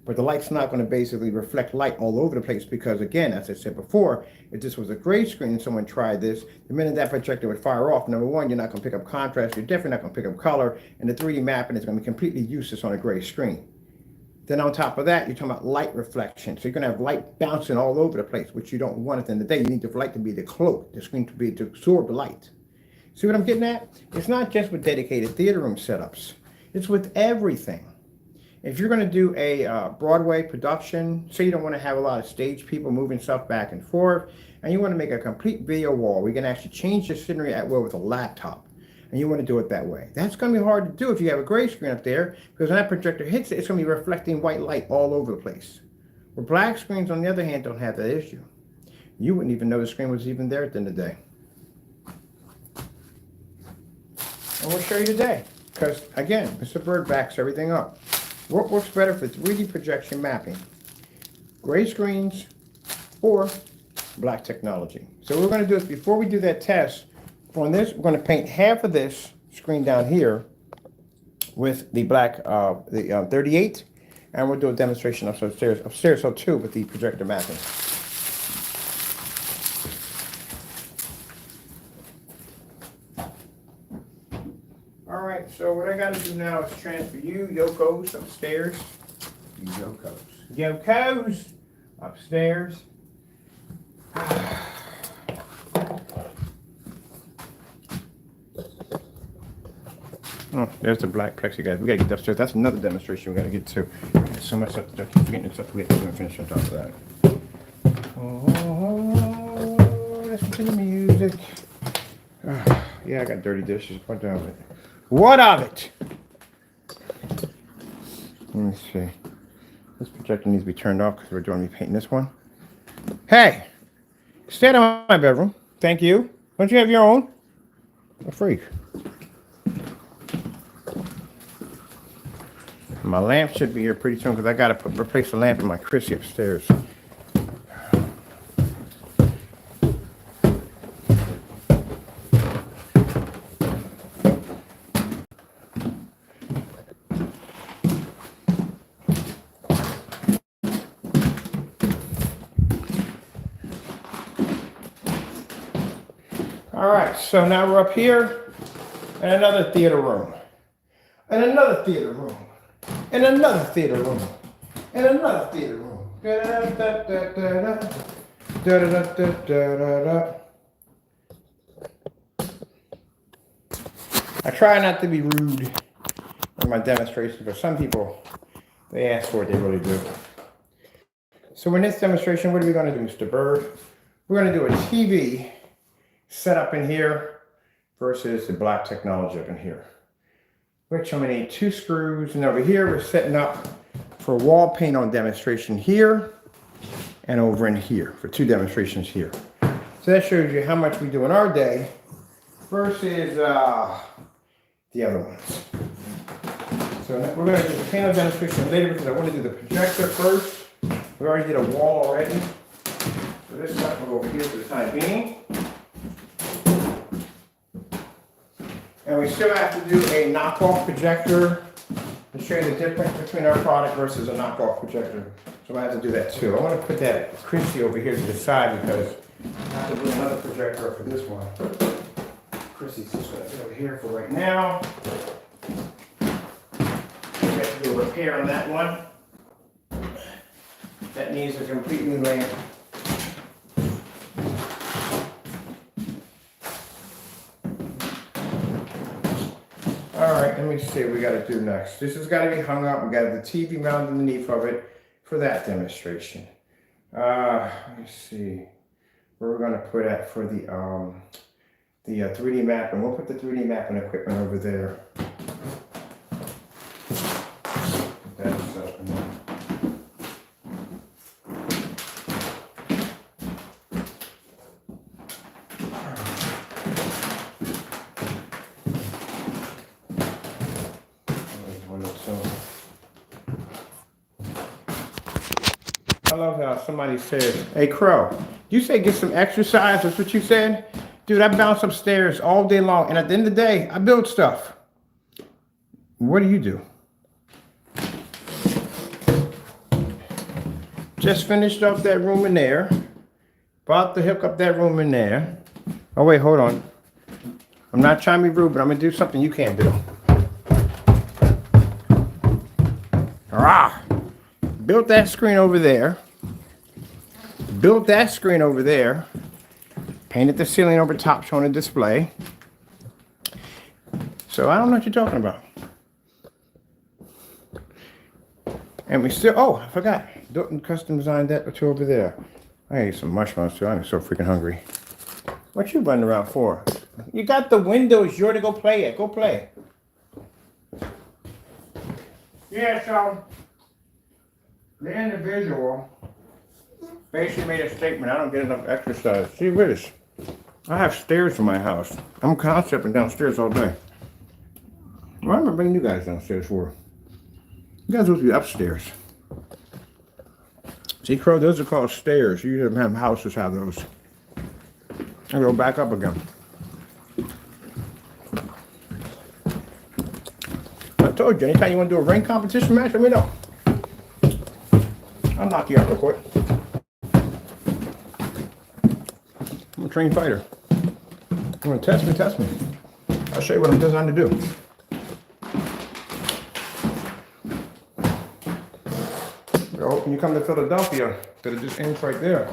But the light's not going to basically reflect light all over the place because, again, as I said before, if this was a gray screen and someone tried this, the minute that projector would fire off, number one, you're not going to pick up contrast, you're definitely not going to pick up color, and the 3D mapping is going to be completely useless on a gray screen. Then on top of that, you're talking about light reflection. So you're going to have light bouncing all over the place, which you don't want at the end of the day. You need the light to be the cloak, the screen to be to absorb the light. See what I'm getting at? It's not just with dedicated theater room setups. It's with everything. If you're going to do a Broadway production, say you don't want to have a lot of stage people moving stuff back and forth, and you want to make a complete video wall, we can actually change the scenery at will with a laptop, and you want to do it that way. That's going to be hard to do if you have a gray screen up there, because when that projector hits it, it's going to be reflecting white light all over the place. Where black screens, on the other hand, don't have that issue. you wouldn't even know the screen was even there at the end of the day. And we'll show you today, because again, Mr. Bird backs everything up. What works better for 3D projection mapping? Gray screens or black technology. So what we're going to do is, before we do that test on this, we're going to paint half of this screen down here with the black, 38, and we'll do a demonstration upstairs so too, with the projector mapping. All right, so what I got to do now is transfer you, Yokos, upstairs. Yokos upstairs. Oh, there's the black plexiglass. We gotta get upstairs. That's another demonstration we gotta get to. There's so much stuff to do. I keep forgetting stuff we have to finish on top of that. Oh, listen to the music. Yeah, I got dirty dishes. What of it? What of it? Let me see. This projector needs to be turned off because we're doing painting this one. Hey, stay out of my bedroom. Thank you. Don't you have your own? A freak. My lamp should be here pretty soon because I got to replace the lamp in my Chrissy upstairs. All right, so now we're up here in another theater room, and another theater room. In another theater room. In another theater room. I try not to be rude in my demonstrations, but some people, they ask for it, they really do. So in this demonstration, what are we going to do, Mr. Bird? We're going to do a TV setup in here versus the black technology up in here. Which I'm going to need 2 screws, and over here we're setting up for wall paint on demonstration here and over in here for 2 demonstrations here. So that shows you how much we do in our day versus the other ones. So we're going to do the panel demonstration later because I want to do the projector first. We already did a wall already. So this stuff will go over here for the time being. And we still have to do a knockoff projector to show you the difference between our product versus a knockoff projector. So I have to do that too. I want to put that Chrissy over here to the side because I have to do another projector for this one. Chrissy's just going to sit over here for right now. We have to do a repair on that one. That needs a complete new lamp. All right, let me see what we got to do next. This has got to be hung up. We got the TV mounted underneath of it for that demonstration. Let me see where we're going to put that for the 3D mapping. We'll put the 3D mapping equipment over there. That's up. I love how somebody says, "Hey Crow, you say get some exercise?" That's what you said? Dude, I bounce upstairs all day long, and at the end of the day, I build stuff. What do you do? Just finished up that room in there. About to hook up that room in there. Oh wait, hold on. I'm not trying to be rude, but I'm gonna do something you can't do. Rah! Built that screen over there. Built that screen over there. Painted the ceiling over top showing a display. So I don't know what you're talking about. And we still, oh, I forgot. Dalton custom designed that two over there. I ate some marshmallows too. I'm so freaking hungry. What you running around for? You got the windows. You're to go play it. Go play. Yeah, so the individual basically made a statement. I don't get enough exercise. See, where is? I have stairs in my house. I'm constantly up and downstairs all day. What am I bringing you guys downstairs for? You guys will be upstairs. See, Crow, those are called stairs. You usually have houses have those. And go back up again. I told you, anytime you want to do a ring competition match, let me know. I'll knock you out real quick. I'm a trained fighter. You want to test me? Test me. I'll show you what I'm designed to do. So when you come to Philadelphia, that it just ends right there.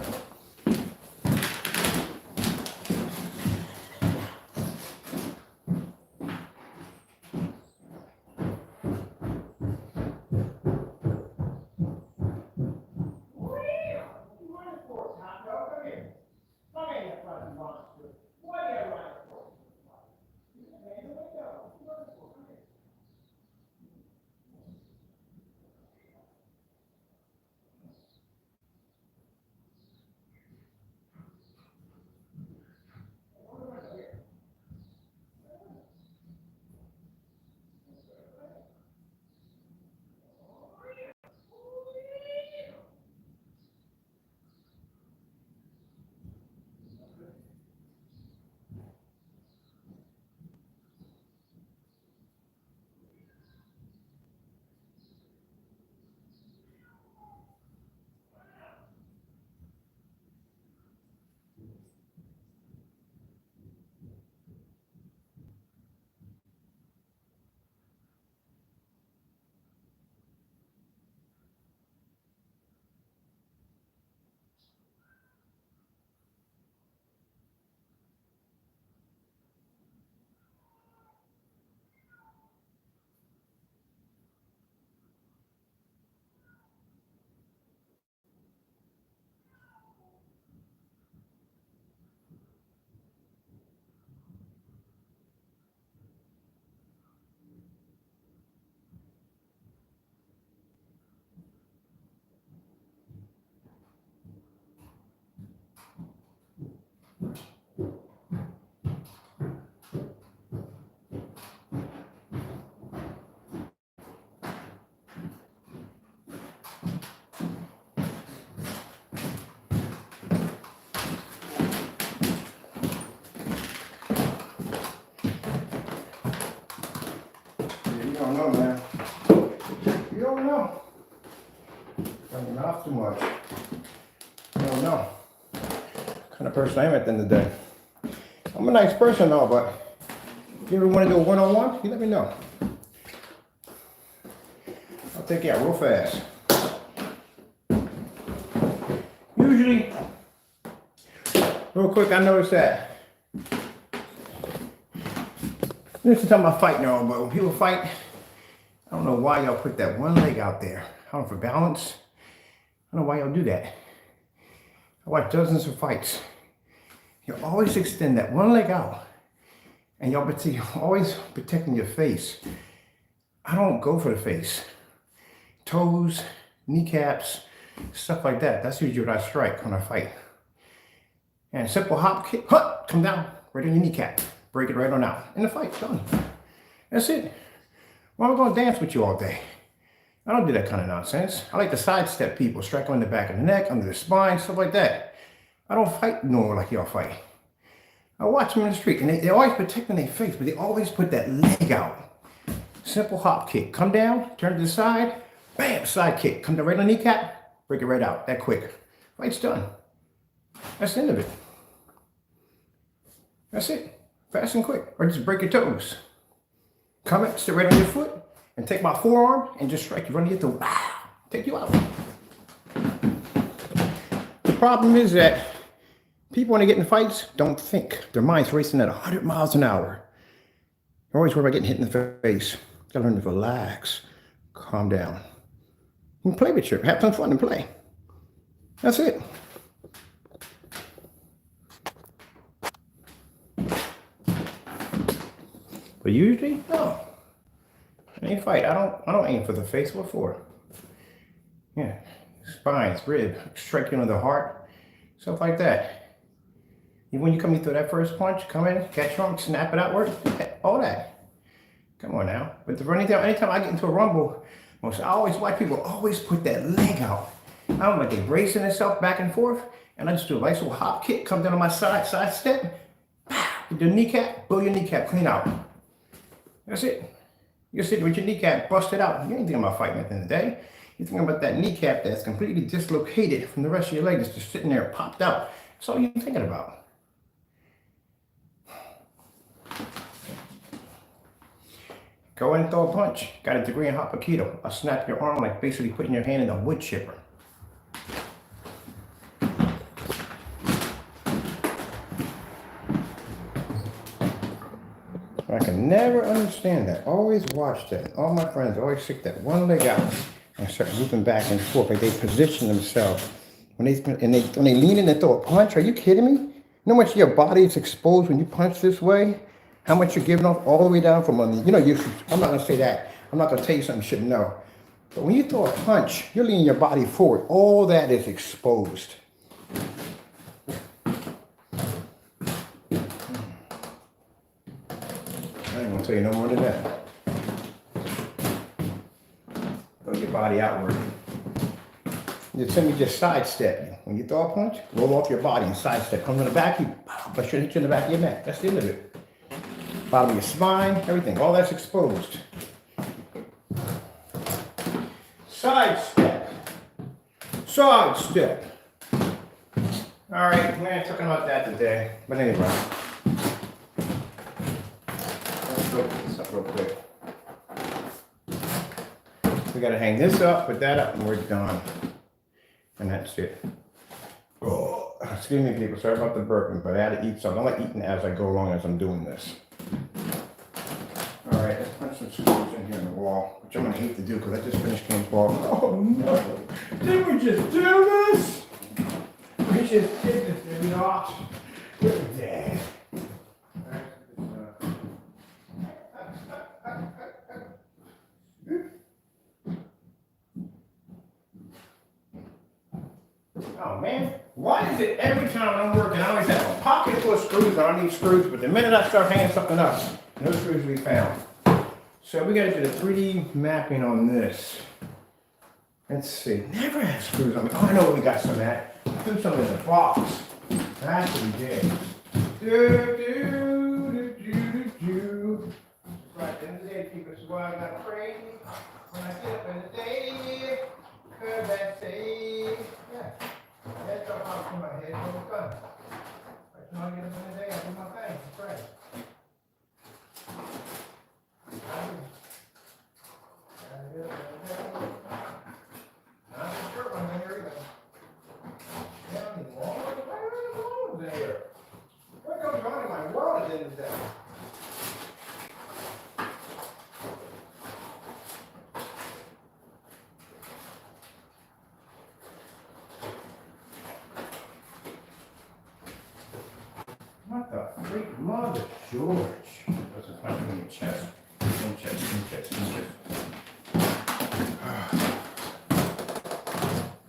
You don't know, man. You don't know. Run your mouth too much. You don't know. What kind of person I am at the end of the day. I'm a nice person, though, but if you ever want to do a one-on-one, you let me know. I'll take you out real fast. Usually, real quick, I noticed that. This is talking about fighting now, but when people fight, I don't know why y'all put that one leg out there. I don't know, for balance. I don't know why y'all do that. I watch dozens of fights. You always extend that one leg out. And y'all always protecting your face. I don't go for the face. Toes, kneecaps, stuff like that. That's usually what I strike when I fight. And a simple hop kick, come down, right on your kneecap. Break it right on out. And the fight's done. That's it. Why am I going to dance with you all day? I don't do that kind of nonsense. I like to sidestep people, strike them in the back of the neck, under the spine, stuff like that. I don't fight normal like y'all fight. I watch them in the street, and they're always protecting their face, but they always put that leg out. Simple hop kick. Come down, turn to the side, bam, side kick. Come down right on the kneecap, break it right out. That quick. Fight's done. That's the end of it. That's it. Fast and quick. Or just break your toes. Come in, sit right on your foot, and take my forearm and just strike you right on your toe. Take you out. The problem is that people, when they get in fights, don't think. Their mind's racing at 100 miles an hour. They're always worried about getting hit in the face. You gotta learn to relax, calm down. You can play with you, have some fun and play. That's it. But usually, no. I ain't fight. I don't aim for the face. What for? Yeah. spines, rib, striking on the heart, stuff like that. Even when you come in through that first punch, come in, catch trunk, snap it outward, all that. Come on now. But anytime I get into a rumble, I always watch people always put that leg out. I don't like they bracing themselves back and forth, and I just do a nice little hop kick, come down on my side step, with your kneecap, blow your kneecap clean out. That's it. You're sitting with your kneecap busted out. You ain't thinking about fighting at the end of the day. You're thinking about that kneecap that's completely dislocated from the rest of your leg that's just sitting there popped out. That's all you're thinking about. Go ahead and throw a punch. Got a degree in Hapkido. I'll snap your arm like basically putting your hand in a wood chipper. I can never understand that. Always watch that. All my friends always stick that one leg out and start moving back and forth. Like they position themselves. When they lean in and throw a punch, are you kidding me? You know how much your body is exposed when you punch this way? How much you're giving off all the way down from under? I'm not gonna say that. I'm not gonna tell you something you shouldn't know. But when you throw a punch, you're leaning your body forward. All that is exposed. I ain't gonna tell you no more than that. Throw your body outward. Just sidestep. When you throw a punch, roll off your body and sidestep. Come to the back, but should hit you in the back of your neck. That's the end of it. Bottom of your spine, everything, all that's exposed. Sidestep. Sidestep. All right, we ain't talking about that today. But anyway. Let's go this up real quick. We gotta hang this up, put that up, and we're done. And that's it. Oh, excuse me, people. Sorry about the burping, but I had to eat something. I like eating as I go along as I'm doing this. All right, let's put some screws in here in the wall, which I'm gonna hate to do because I just finished Ken's wall. Oh no! Did we just do this? We just did this, did we not? Look at that. Oh man, why is it every time I'm working I always have a pocket full of screws and I need screws, but the minute I start hanging something up, no screws will be found. So we gotta do the 3D mapping on this. Let's see, never had screws on me. Oh, I know where we got some at. I threw some in the box. That's what we did. Right at the end of the day, people, this is why I'm not crazy. When I get up in the day, cause I say, yeah. That's all out from my head, all the time. But when I get up in the day, I do my thing, that's right. Not the short one there either. Down the wall, right there. What goes on in my world at the end of the day? What the freak, Mother George? That's a punch in your chest. In chest.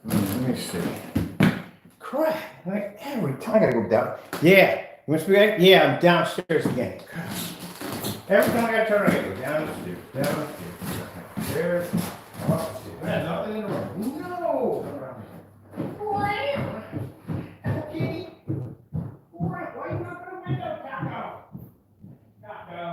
Let me see. Crap, like every time I gotta go down. Yeah, you want to speak? Yeah, I'm downstairs again. Every time I gotta turn around, I gotta go downstairs. Upstairs. There's nothing in the room. No! Kitty? Why are you not going to window, Taco? Taco.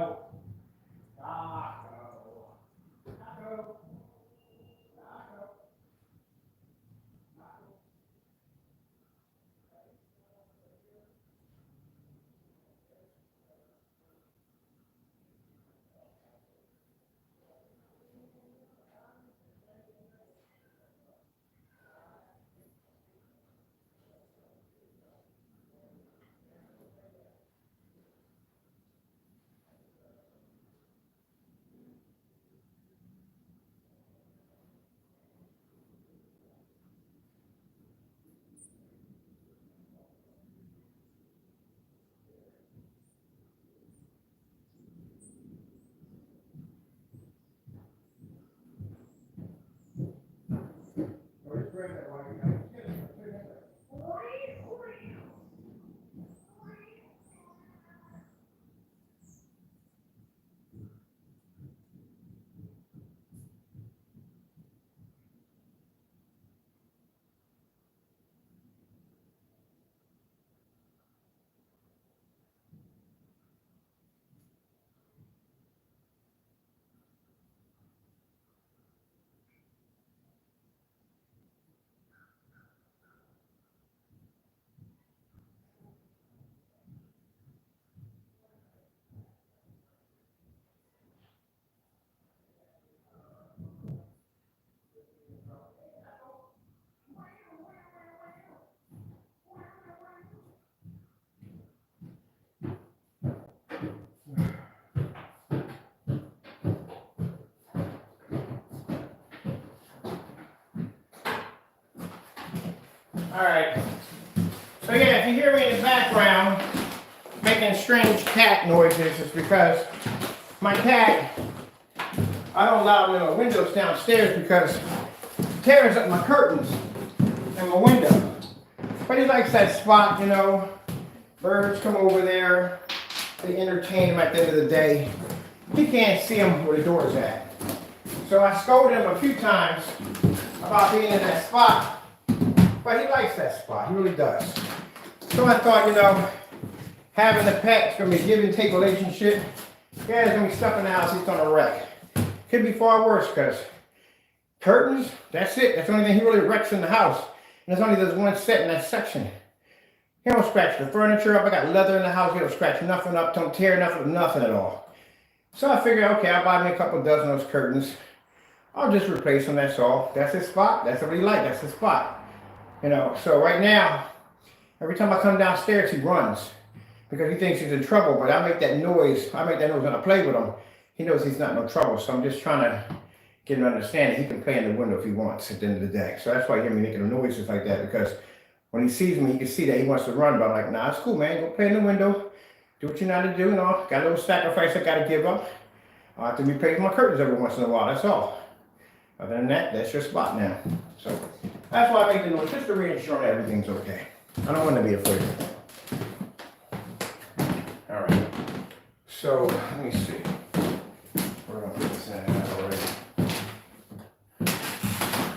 Alright. So yeah, if you hear me in the background making strange cat noises, it's because my cat, I don't allow him in the windows downstairs because he tears up my curtains and my window. But he likes that spot, you know. Birds come over there. They entertain him at the end of the day. He can't see him where the door's at. So I scolded him a few times about being in that spot. But he likes that spot. He really does. So I thought, you know, having a pet is going to be a give and take relationship. Yeah, there's going to be stuff in the house he's going to wreck. Could be far worse because curtains, that's it. That's the only thing he really wrecks in the house. And there's only this one set in that section. He don't scratch the furniture up. I got leather in the house. He don't scratch nothing up. Don't tear nothing at all. So I figured, okay, I'll buy me a couple dozen of those curtains. I'll just replace them, that's all. That's his spot. That's what he likes. That's his spot. You know, so right now, every time I come downstairs, he runs. Because he thinks he's in trouble, but I make that noise when I play with him. He knows he's not in no trouble, so I'm just trying to get him to understand that he can play in the window if he wants at the end of the day. So that's why you hear me making noises like that, because when he sees me, he can see that he wants to run, but I'm like, nah, it's cool, man. Go play in the window. Do what you know to do, you know. Got a little sacrifice I got to give up. I have to replace my curtains every once in a while, that's all. Other than that, that's your spot now. So that's why I make the noise, just to reassure that everything's okay. I don't want to be afraid. All right. So let me see. We're gonna put this in already.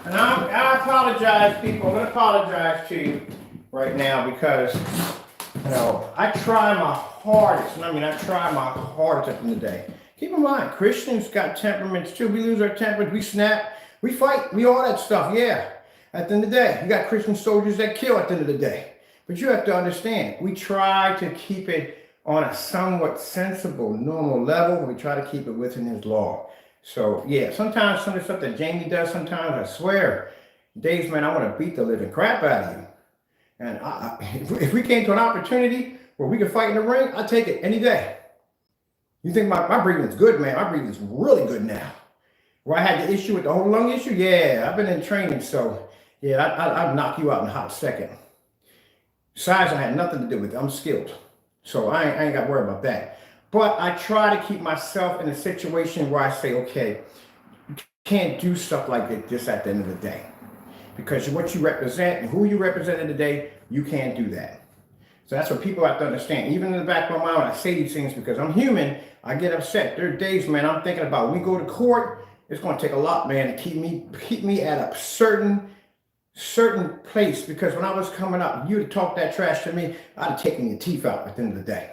And I apologize, people. I'm gonna apologize to you right now because, you know, I try my hardest. I try my hardest at the end of the day. Keep in mind, Christians got temperaments too. We lose our tempers, we snap, we fight, we all that stuff, yeah. At the end of the day, you got Christian soldiers that kill at the end of the day. But you have to understand, we try to keep it on a somewhat sensible, normal level. We try to keep it within his law. So yeah, sometimes some of the stuff that Jamie does, sometimes I swear, days, man, I want to beat the living crap out of you. And if we came to an opportunity where we could fight in the ring, I'd take it any day. You think my breathing's good, man? My breathing's really good now. Where I had the issue with the whole lung issue, yeah, I've been in training, so yeah, I'd knock you out in a hot second. Size, I had nothing to do with it. I'm skilled. So I ain't got to worry about that. But I try to keep myself in a situation where I say, okay, you can't do stuff like this at the end of the day. Because what you represent and who you represent in the day, you can't do that. So that's what people have to understand. Even in the back of my mind, when I say these things, because I'm human, I get upset. There are days, man, I'm thinking about when we go to court, it's going to take a lot, man, to keep me at a certain place. Because when I was coming up, you'd have talked that trash to me, I'd have taken your teeth out at the end of the day.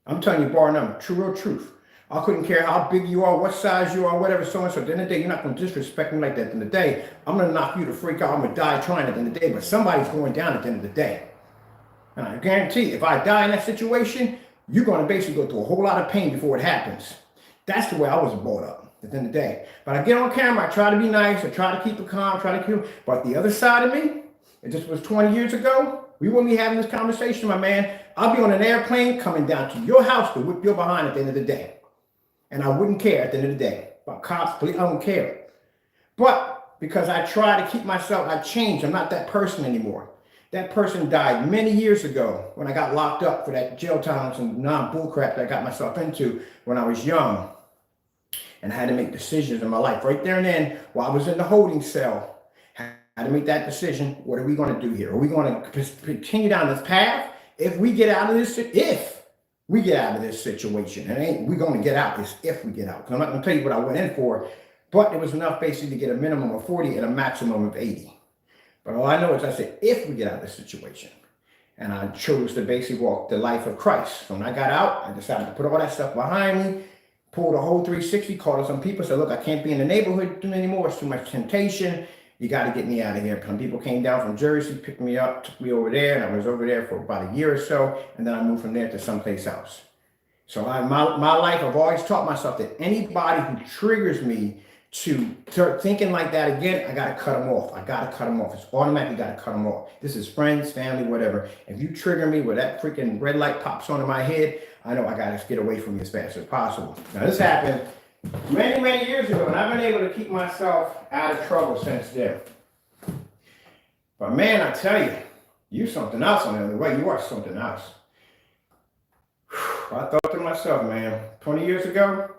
I'm telling you, bar none, real truth. I couldn't care how big you are, what size you are, whatever, so and so. At the end of the day, you're not going to disrespect me like that. At the end of the day, I'm going to knock you the freak out. I'm going to die trying at the end of the day, but somebody's going down at the end of the day. And I guarantee, if I die in that situation, you're going to basically go through a whole lot of pain before it happens. That's the way I was brought up at the end of the day. But I get on camera, I try to be nice, I try to keep it calm, but the other side of me, it just was 20 years ago, we wouldn't be having this conversation, my man. I'll be on an airplane coming down to your house to whip your behind at the end of the day. And I wouldn't care at the end of the day. About cops, police, I don't care. But because I try to keep myself, I changed. I'm not that person anymore. That person died many years ago when I got locked up for that jail time and non-bullcrap that I got myself into when I was young. And I had to make decisions in my life right there and then while I was in the holding cell. I had to make that decision. What are we going to do here? Are we going to continue down this path? If we get out of this situation, and ain't we going to get out, it's if we get out. Because I'm not going to tell you what I went in for, but it was enough basically to get a minimum of 40 and a maximum of 80. But all I know is I said, if we get out of this situation, and I chose to basically walk the life of Christ. So when I got out, I decided to put all that stuff behind me, pulled a whole 360, called on some people, said, look, I can't be in the neighborhood anymore. It's too much temptation. You got to get me out of here. Some people came down from Jersey, picked me up, took me over there, and I was over there for about a year or so, and then I moved from there to someplace else. So my life, I've always taught myself that anybody who triggers me to start thinking like that again, I got to cut them off. I got to cut them off. It's automatically got to cut them off. This is friends, family, whatever. If you trigger me where that freaking red light pops on in my head, I know I got to get away from you as fast as possible. Now, this happened many, many years ago, and I've been able to keep myself out of trouble since then. But man, I tell you, you something else on the other way. You are something else. I thought to myself, man, 20 years ago,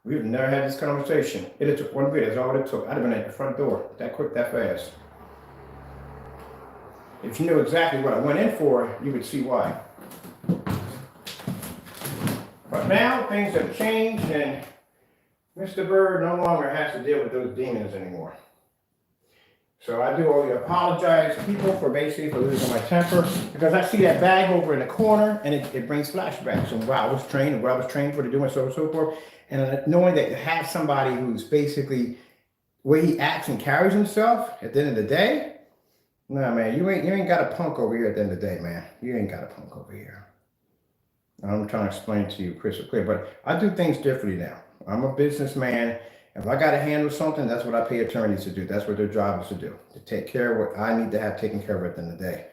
we've never had this conversation. It took one video. That's all it took. I'd have been at the front door that quick, that fast. If you knew exactly what I went in for, you would see why. But now things have changed, and Mr. Bird no longer has to deal with those demons anymore. So I do owe you apologize, people, for basically for losing my temper, because I see that bag over in the corner, and it brings flashbacks of what I was trained for to do, and so on and so forth. And knowing that you have somebody who's basically the way he acts and carries himself at the end of the day. Nah, man, you ain't got a punk over here at the end of the day, man. You ain't got a punk over here. I'm trying to explain to you crystal clear, but I do things differently now. I'm a businessman. If I got to handle something, that's what I pay attorneys to do. That's what their job is to do, to take care of what I need to have taken care of at the end of the day.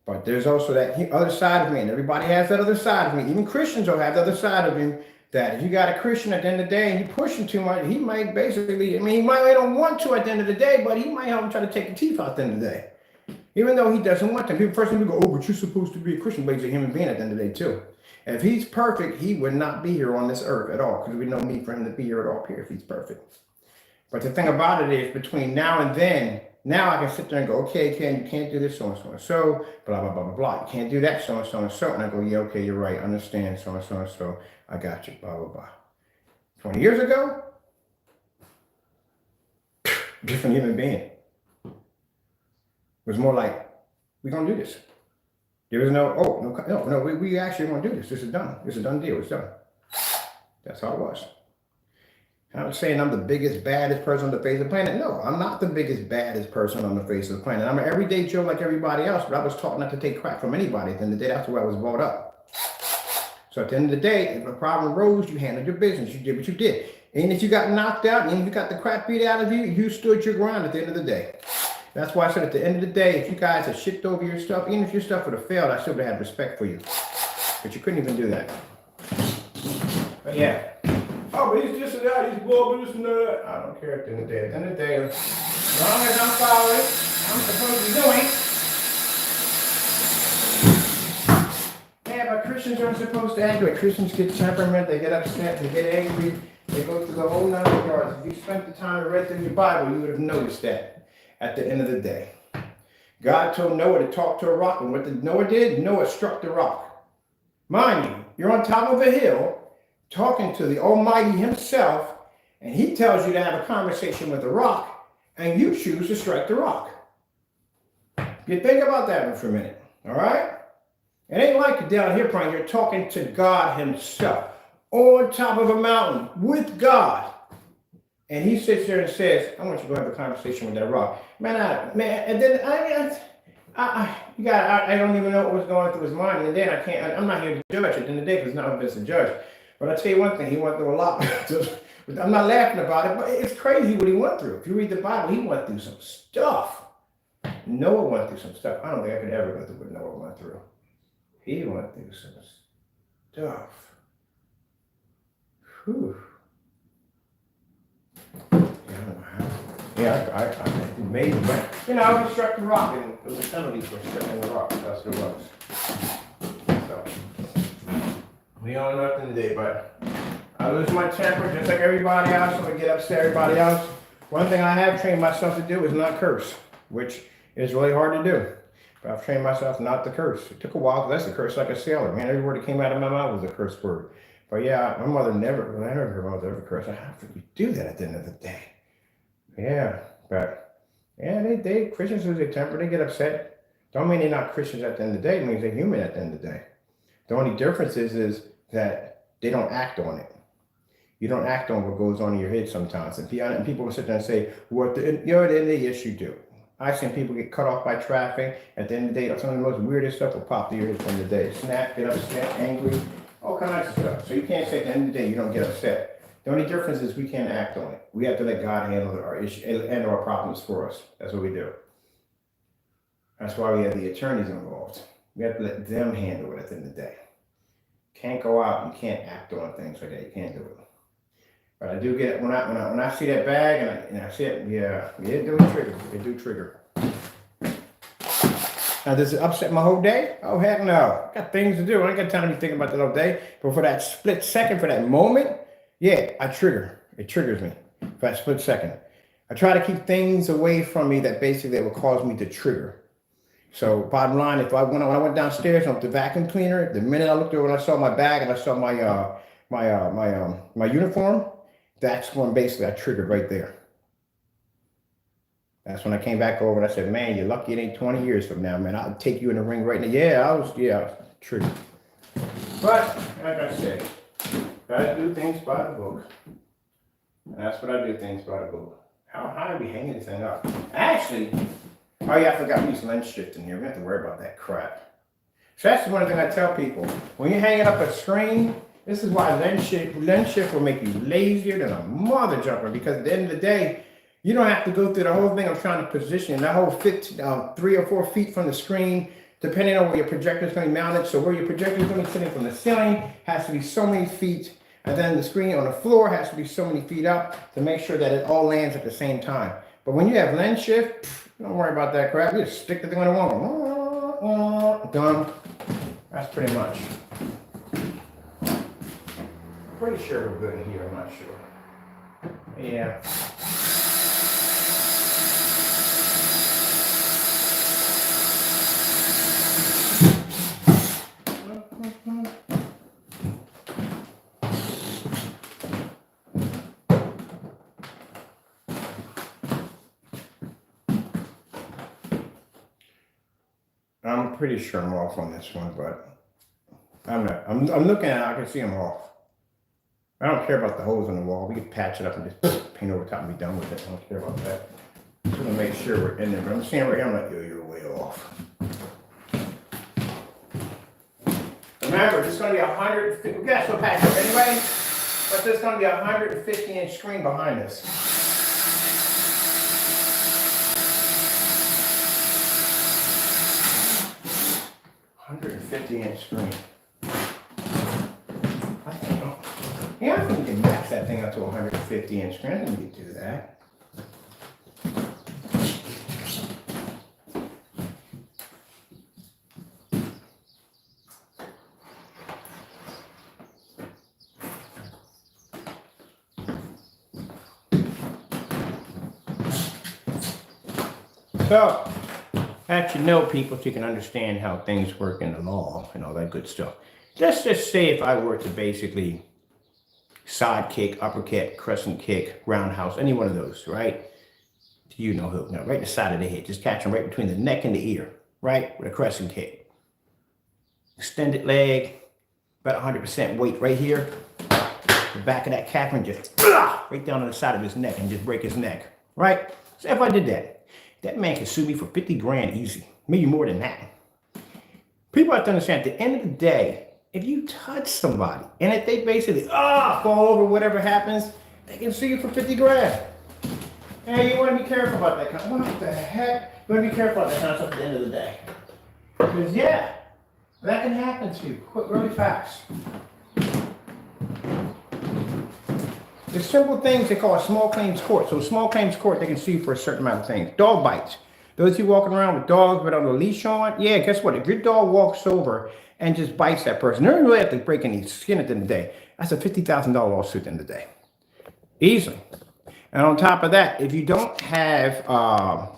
But there's also that other side of me, and everybody has that other side of me. Even Christians will have the other side of you, that if you got a Christian at the end of the day and you push him too much, he might basically, he might don't want to at the end of the day, but he might help him try to take the teeth out at the end of the day. Even though he doesn't want them. People first go, oh, but you're supposed to be a Christian, but he's a human being at the end of the day too. If he's perfect, he would not be here on this earth at all, because we don't need for him to be here at all, period, if he's perfect. But the thing about it is, between now and then, now I can sit there and go, okay, Ken, you can't do this, so and so and so, blah, blah, blah, blah, blah. You can't do that, so and so and so. And I go, yeah, okay, you're right, understand, so and so and so. I got you, blah, blah, blah. 20 years ago, different human being. It was more like, we're going to do this. There was no, we actually want to do this. This is done. This is a done deal. It's done. That's how it was. I'm not saying I'm the biggest, baddest person on the face of the planet. No, I'm not the biggest, baddest person on the face of the planet. I'm an everyday Joe like everybody else, but I was taught not to take crap from anybody. At the end of the day, that's the way I was brought up. So at the end of the day, if a problem arose, you handled your business. You did what you did. And if you got knocked out, and if you got the crap beat out of you, you stood your ground at the end of the day. That's why I said at the end of the day, if you guys had shipped over your stuff, even if your stuff would have failed, I still would have had respect for you. But you couldn't even do that. But yeah. Oh, but he's just an out, he's blowing this and that. I don't care at the end of the day. At the end of the day, as long as I'm following, I'm supposed to be doing. Yeah, but Christians aren't supposed to act like Christians get temperament, they get upset, they get angry, they go through the whole 9 yards. If you spent the time to read through your Bible, you would have noticed that. At the end of the day, God told Noah to talk to a rock, and what did Noah did? Noah struck the rock. Mind you, you're on top of a hill talking to the Almighty himself, and he tells you to have a conversation with the rock, and you choose to strike the rock. You think about that one for a minute, all right? It ain't like you're down here praying. You're talking to God himself on top of a mountain with God. And he sits there and says, I want you to go have a conversation with that rock. And then I don't even know what was going through his mind. And then I'm not here to judge at the end of the day, because it's not my business to judge. But I tell you one thing, he went through a lot. I'm not laughing about it, but it's crazy what he went through. If you read the Bible, he went through some stuff. Noah went through some stuff. I don't think I could ever go through what Noah went through. He went through some stuff. Whew. Yeah, I made it. I was struck the rock, and it was a penalty for striking the rock. That's what it was. So, we all know nothing today, but I lose my temper just like everybody else. I'm going to get upset everybody else. One thing I have trained myself to do is not curse, which is really hard to do. But I've trained myself not to curse. It took a while, because that's a curse like a sailor. Man, every word that came out of my mouth was a curse word. But yeah, my mother never cursed. How could you do that at the end of the day? Yeah, but yeah, they Christians lose their temper, they get upset. Don't mean they're not Christians at the end of the day, it means they're human at the end of the day. The only difference is that they don't act on it. You don't act on what goes on in your head sometimes. And people will sit there and say, at the end of the day, yes, you do. I've seen people get cut off by traffic. At the end of the day, some of the most weirdest stuff will pop to your head at the end of the day. Snap, get upset, angry, all kinds of stuff. So you can't say at the end of the day you don't get upset. The only difference is we can't act on it. We have to let God handle our issue and our problems for us. That's what we do. That's why we have the attorneys involved. We have to let them handle it at the end of the day. Can't go out and can't act on things like that. You can't do it. But I do get it when I see that bag and I see it. Yeah, it do trigger. It do trigger. Now, does it upset my whole day? Oh, heck no. I got things to do. I ain't got time to be thinking about that all day. But for that split second, for that moment, yeah, I trigger. It triggers me for that split second. I try to keep things away from me that basically will cause me to trigger. So bottom line, when I went downstairs with the vacuum cleaner, the minute I looked over and I saw my bag and I saw my uniform, that's when basically I triggered right there. That's when I came back over and I said, man, you're lucky it ain't 20 years from now, man. I'll take you in the ring right now. Yeah, I was triggered. But like I said, gotta do things by the book. And that's what I do, things by the book. How high are we hanging this thing up? Actually, oh yeah, I forgot we use lens shift in here. We don't have to worry about that crap. So that's one thing I tell people. When you're hanging up a screen, this is why lens shift will make you lazier than a mother jumper, because at the end of the day, you don't have to go through the whole thing of trying to position. That whole 3 or 4 feet from the screen, depending on where your projector is going to be mounted. So where your projector is going to be sitting from the ceiling has to be so many feet. And then the screen on the floor has to be so many feet up to make sure that it all lands at the same time. But when you have lens shift, don't worry about that crap. You just stick the thing on the wall. Done. That's pretty much. Pretty sure we're good in here. I'm not sure. Yeah. I'm pretty sure I'm off on this one, but I'm not. I'm looking at it, I can see I'm off. I don't care about the holes in the wall. We can patch it up and just paint over top and be done with it. I don't care about that. Just want to make sure we're in there. But I'm seeing right here, I'm like, yo, you're way off. Remember, this is going to be 150. We got some patch up anyway, but there's going to be a 150-inch screen behind us. 150-inch screen. I think you can max that thing up to 150-inch screen. I think you can do that. So, that you know, people, so you can understand how things work in the law and all that good stuff. Let's just say if I were to basically side kick, uppercut, crescent kick, roundhouse, any one of those, right? You know who, right in the side of the head. Just catch them right between the neck and the ear, right? With a crescent kick. Extended leg, about 100% weight right here. The back of that cap and just right down on the side of his neck and just break his neck, right? So if I did that, that man can sue me for 50 grand easy, maybe more than that. People have to understand, at the end of the day, if you touch somebody and if they basically fall over, whatever happens, they can sue you for 50 grand. And you want to be careful about that kind of, what the heck? You want to be careful about that kind of stuff at the end of the day. Because yeah, that can happen to you really fast. There's simple things they call a small claims court. So small claims court, they can sue you for a certain amount of things. Dog bites. Those of you walking around with dogs without a leash on, yeah, guess what? If your dog walks over and just bites that person, they don't really have to break any skin at the end of the day. That's a $50,000 lawsuit at the end of the day. Easily. And on top of that, if you don't have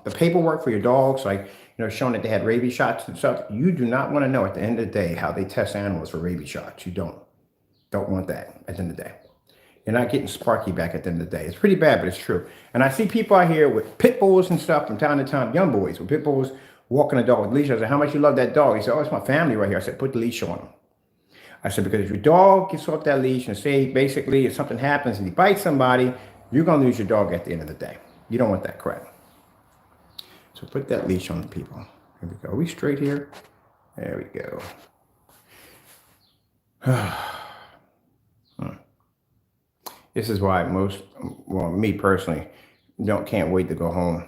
the paperwork for your dogs, like, showing that they had rabies shots and stuff, you do not want to know at the end of the day how they test animals for rabies shots. You don't want that at the end of the day. You're not getting Sparky back at the end of the day. It's pretty bad, but it's true. And I see people out here with pit bulls and stuff from time to time, young boys with pit bulls, walking a dog with leash. I said, how much you love that dog? He said, oh, it's my family right here. I said, put the leash on him. I said, because if your dog gets off that leash and say, basically, if something happens and he bites somebody, you're going to lose your dog at the end of the day. You don't want that crap. So put that leash on the people. Here we go. Are we straight here? There we go. This is why me personally, can't wait to go home.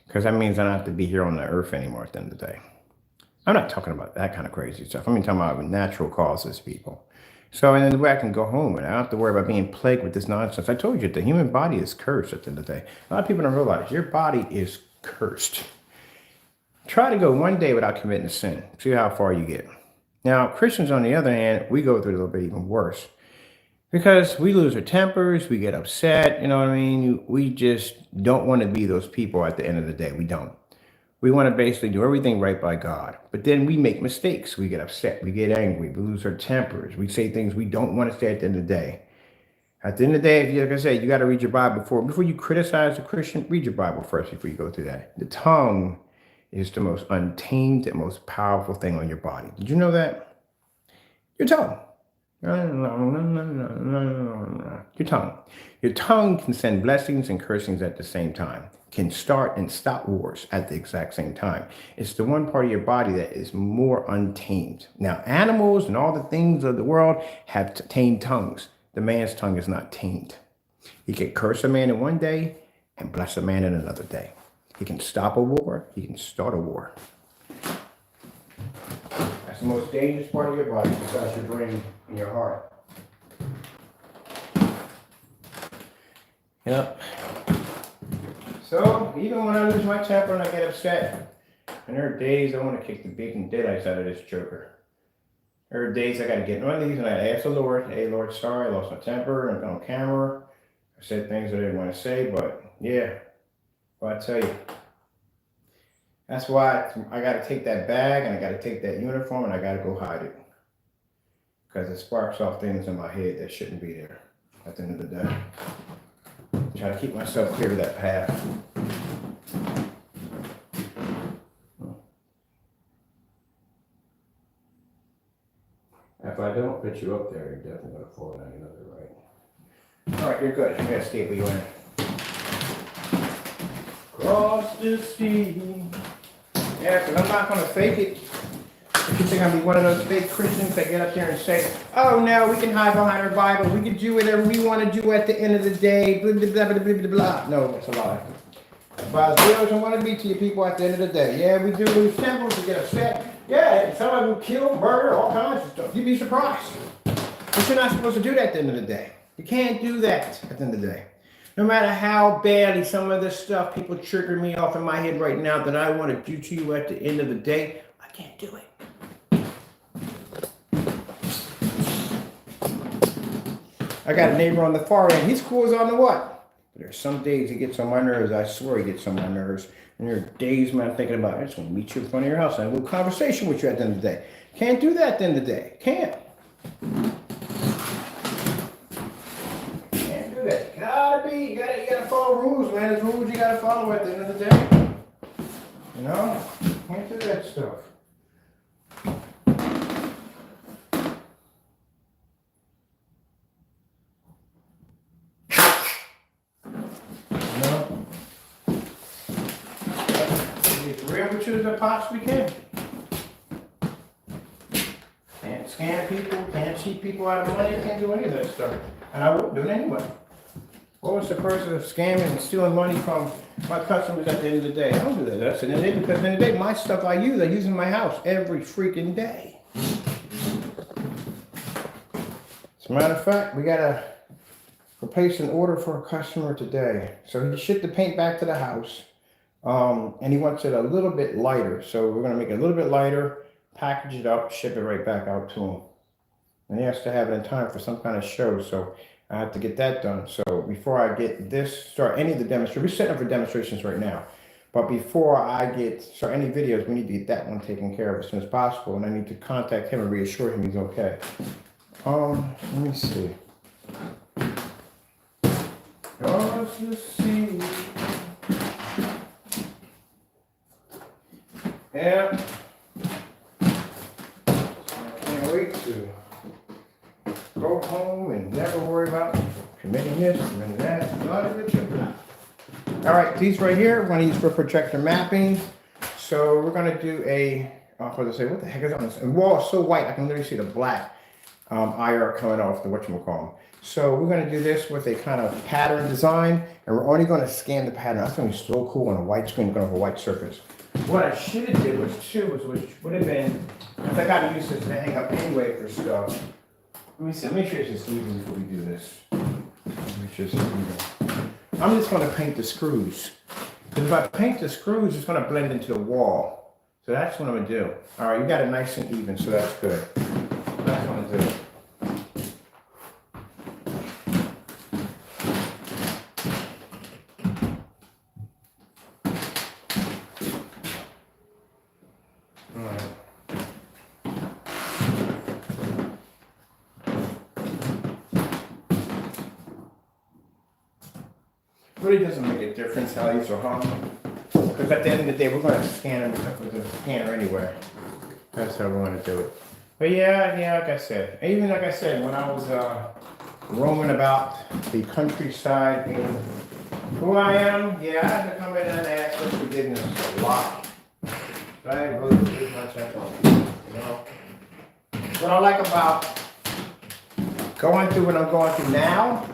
Because that means I don't have to be here on the earth anymore at the end of the day. I'm not talking about that kind of crazy stuff. I'm talking about natural causes, people. So, and then the way I can go home and I don't have to worry about being plagued with this nonsense. I told you, the human body is cursed at the end of the day. A lot of people don't realize your body is cursed. Try to go one day without committing a sin. See how far you get. Now, Christians, on the other hand, we go through a little bit even worse because we lose our tempers, we get upset, you know what I mean? We just don't want to be those people at the end of the day. We don't. We want to basically do everything right by God. But then we make mistakes. We get upset. We get angry. We lose our tempers. We say things we don't want to say at the end of the day. At the end of the day, if you, like I said, you got to read your Bible before you criticize a Christian, read your Bible first before you go through that. The tongue is the most untamed and most powerful thing on your body. Did you know that? Your tongue. Your tongue. Your tongue can send blessings and cursings at the same time. Can start and stop wars at the exact same time. It's the one part of your body that is more untamed. Now, animals and all the things of the world have tamed tongues. The man's tongue is not tamed. He can curse a man in one day and bless a man in another day. He can stop a war. He can start a war. That's the most dangerous part of your body besides your brain and your heart. Yep. So, even when I lose my temper and I get upset, and there are days I want to kick the bacon daylights out of this joker. There are days I got to get on these and I ask the Lord, hey, Lord, sorry, I lost my temper. I'm on camera. I said things I didn't want to say, but yeah. Well, I tell you, that's why I got to take that bag and I got to take that uniform and I got to go hide it. Because it sparks off things in my head that shouldn't be there at the end of the day. Try to keep myself clear of that path. If I don't put you up there, you're definitely going to fall down another right. All right, you're good. I'm going to staple you in. Cross the sea. Yeah, because I'm not going to fake it. If you think I'm be one of those fake Christians that get up there and say, oh no, we can hide behind our Bible. We can do whatever we want to do at the end of the day. Blah, blah, blah, blah, blah, blah, blah. No, that's a lie. About as real as I want to be to you people at the end of the day. Yeah, we do lose tempers, we get upset. Yeah, some of them kill, murder, all kinds of stuff. You'd be surprised. But you're not supposed to do that at the end of the day. You can't do that at the end of the day. No matter how badly some of this stuff people trigger me off in my head right now that I want to do to you at the end of the day, I can't do it. I got a neighbor on the far end. He's cool as on the what? But there's some days he gets on my nerves. I swear he gets on my nerves. And there are days when I'm thinking about, I just want to meet you in front of your house and have a little conversation with you at the end of the day. Can't do that at the end of the day. Can't. Can't do that. You gotta follow rules, man. There's rules you gotta follow at the end of the day. You know? Can't do that stuff. As I possibly can. Can't scam people, can't cheat people out of money, can't do any of that stuff. And I wouldn't do it anyway. What was the purpose of scamming and stealing money from my customers at the end of the day? I don't do that. That's the end of the day, because at the end of the day, my stuff I use in my house every freaking day. As a matter of fact, we gotta replace an order for a customer today. So he shipped the paint back to the house. And he wants it a little bit lighter. So we're going to make it a little bit lighter, package it up, ship it right back out to him. And he has to have it in time for some kind of show. So I have to get that done. So before I get this, start any of the demonstrations, we're setting up for demonstrations right now. But before I start any videos, we need to get that one taken care of as soon as possible. And I need to contact him and reassure him he's okay. Let me see. Let's see. Yeah, I can't wait to go home and never worry about committing this and that. All right, these right here, we're going to use for projector mapping. So we're going to do what the heck is on this? The wall is so white, I can literally see the black IR coming off the whatchamacallit. So we're going to do this with a kind of pattern design, and we're only going to scan the pattern. That's going to be so cool on a white screen, going to have a white surface. What I should have did which would have been, because I got to use this to hang up anyway for stuff. Let me see. Let me make sure it's even before we do this. I'm just going to paint the screws. Because if I paint the screws, it's going to blend into the wall. So that's what I'm gonna do. All right, you got it nice and even, so that's good. That's what I'm gonna do. All right. Really doesn't make a difference how these are hung, because at the end of the day, we're going to scan them with the scanner anyway. That's how we're going to do it. But yeah, like I said, even like I said, when I was roaming about the countryside being who I am, yeah, I had to come in and ask for forgiveness a lot. I really did much at all, you know. What I like about going through what I'm going through now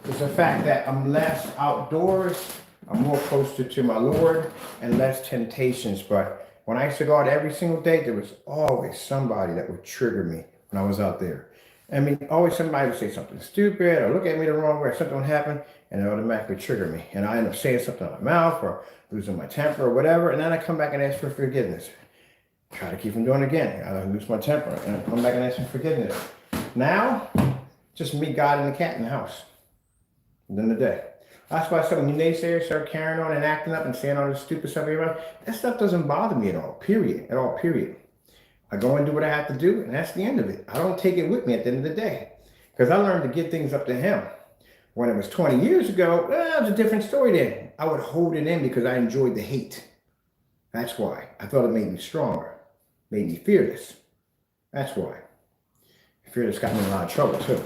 is the fact that I'm less outdoors, I'm more closer to my Lord, and less temptations. But when I used to go out every single day, there was always somebody that would trigger me when I was out there. I mean, always somebody would say something stupid or look at me the wrong way, or something would happen, and it automatically trigger me. And I end up saying something out of my mouth or losing my temper or whatever, and then I come back and ask for forgiveness. Try to keep from doing it again. I lose my temper, and I come back and ask for forgiveness. Now, just me, God, and the cat in the house. At the end of the day. That's why some of you naysayers start carrying on and acting up and saying all this stupid stuff about. That stuff doesn't bother me at all, period. At all, period. I go and do what I have to do, and that's the end of it. I don't take it with me at the end of the day. Because I learned to give things up to him. When it was 20 years ago, well, it was a different story then. I would hold it in because I enjoyed the hate. That's why. I thought it made me stronger. Made me fearless. That's why. Fearless got me in a lot of trouble, too.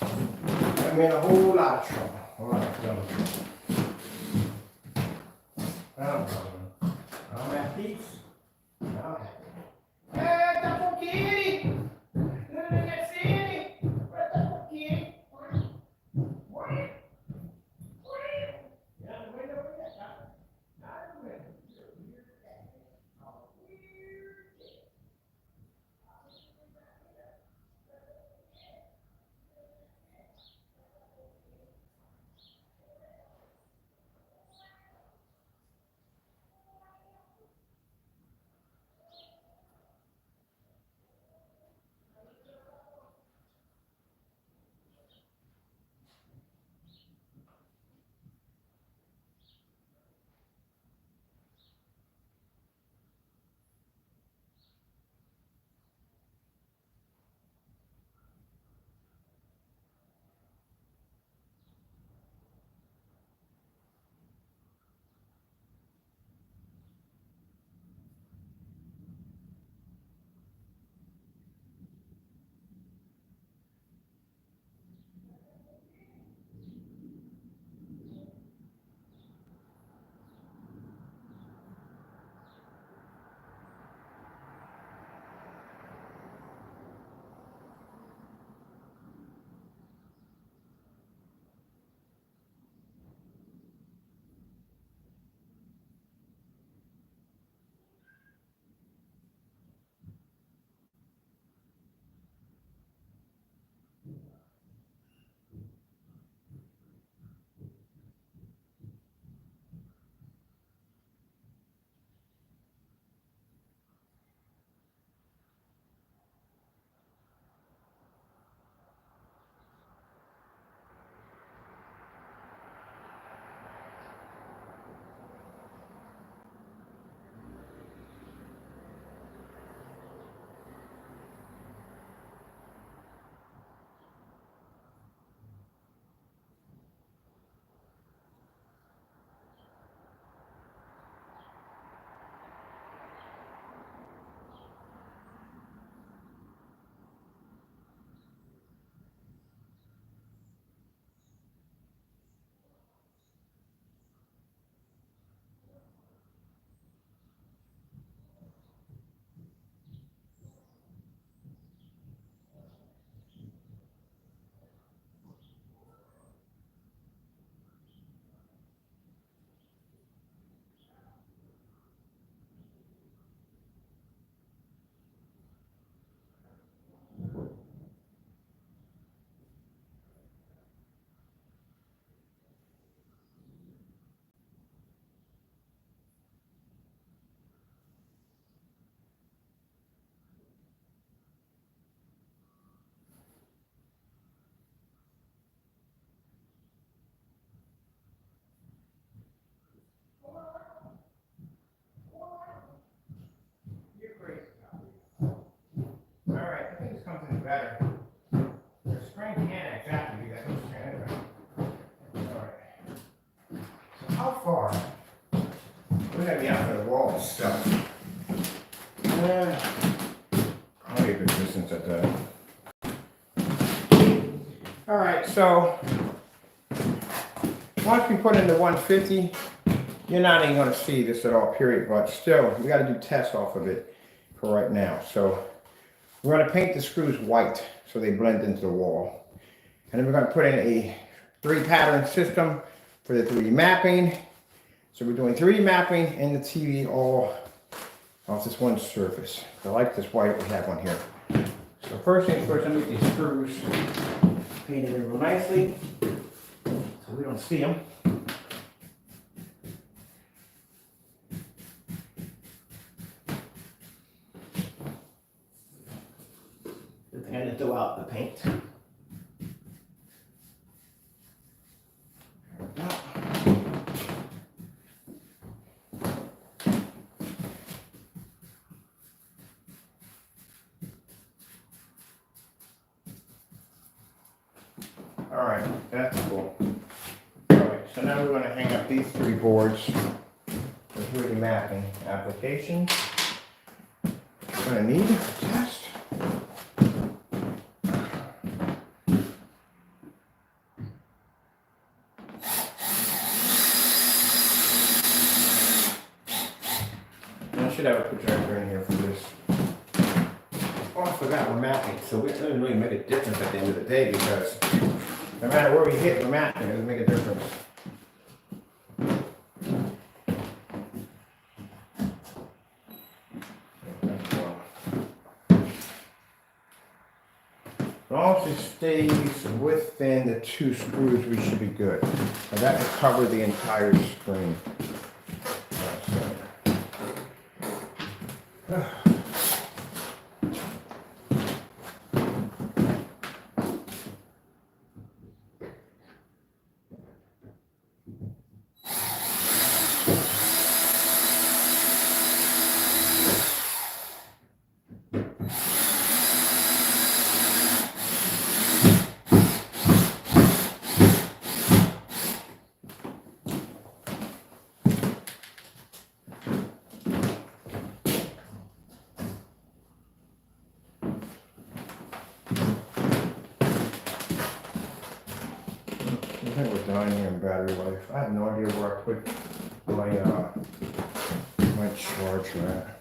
Got me in a whole lot of trouble. A lot of trouble. I'm at peace. I'm happy. Hey, that's okay. Look at that city. Where's that kitty? What? Yeah, the window. Not the window. something better. The spring can't exactly be that much anyway. Alright. So how far? We're gonna be out for the wall stuff. Probably a good distance at that. Alright, so once we put in the 150, you're not even going to see this at all, period. But still, we got to do tests off of it for right now. So we're going to paint the screws white so they blend into the wall. And then we're going to put in a 3 pattern system for the 3D mapping. So we're doing 3D mapping and the TV all off this one surface. I like this white we have on here. So first things first, let me get these screws painted in real nicely so we don't see them. Good thing I didn't throw out the paint. Alright, that's cool. Alright, so now we're going to hang up these 3 boards with 3D mapping applications. We're going to need a test. And I should have a projector in here for this. Oh, I forgot we're mapping, so it doesn't really make a difference at the end of the day because no matter where we hit, we're mapping, it doesn't make a difference. As long as it stays within the 2 screws, we should be good. And that will cover the entire screen. I think we're done here in battery life. I have no idea where I put my charger at.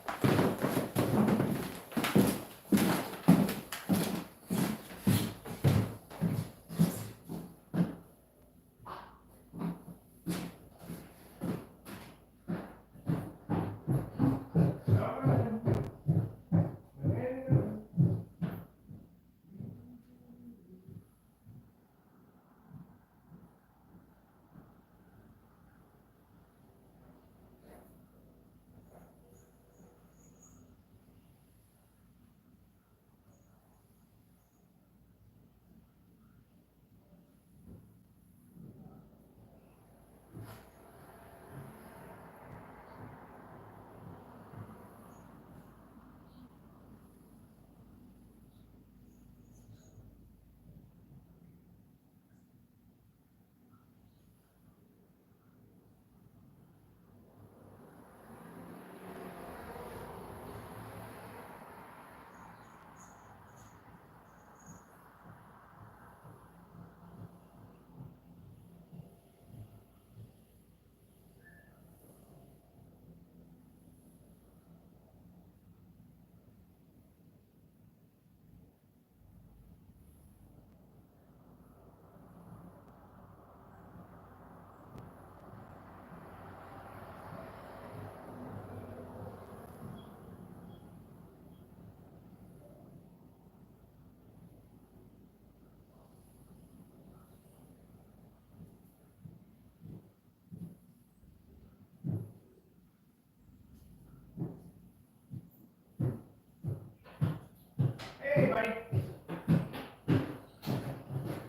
Hey, buddy.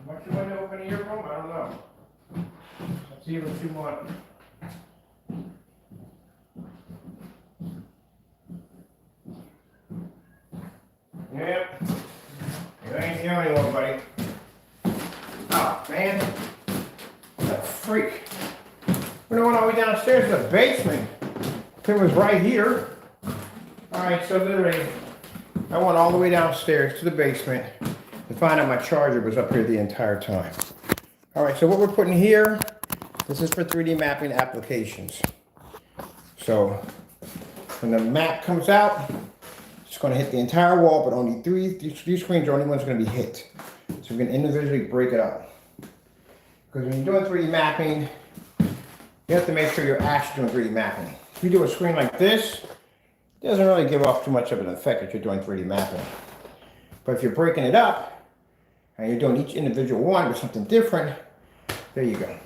What you want to open in your room? I don't know. Let's see what you want. Yep. freak. We went all the way downstairs to the basement. It was right here. All right, so literally, I went all the way downstairs to the basement to find out my charger was up here the entire time. All right, so what we're putting here, this is for 3D mapping applications. So when the map comes out, it's going to hit the entire wall, but only these screens are only ones going to be hit. So we can individually break it up. Because when you're doing 3D mapping, you have to make sure you're actually doing 3D mapping. If you do a screen like this, it doesn't really give off too much of an effect if you're doing 3D mapping. But if you're breaking it up, and you're doing each individual one with something different, there you go.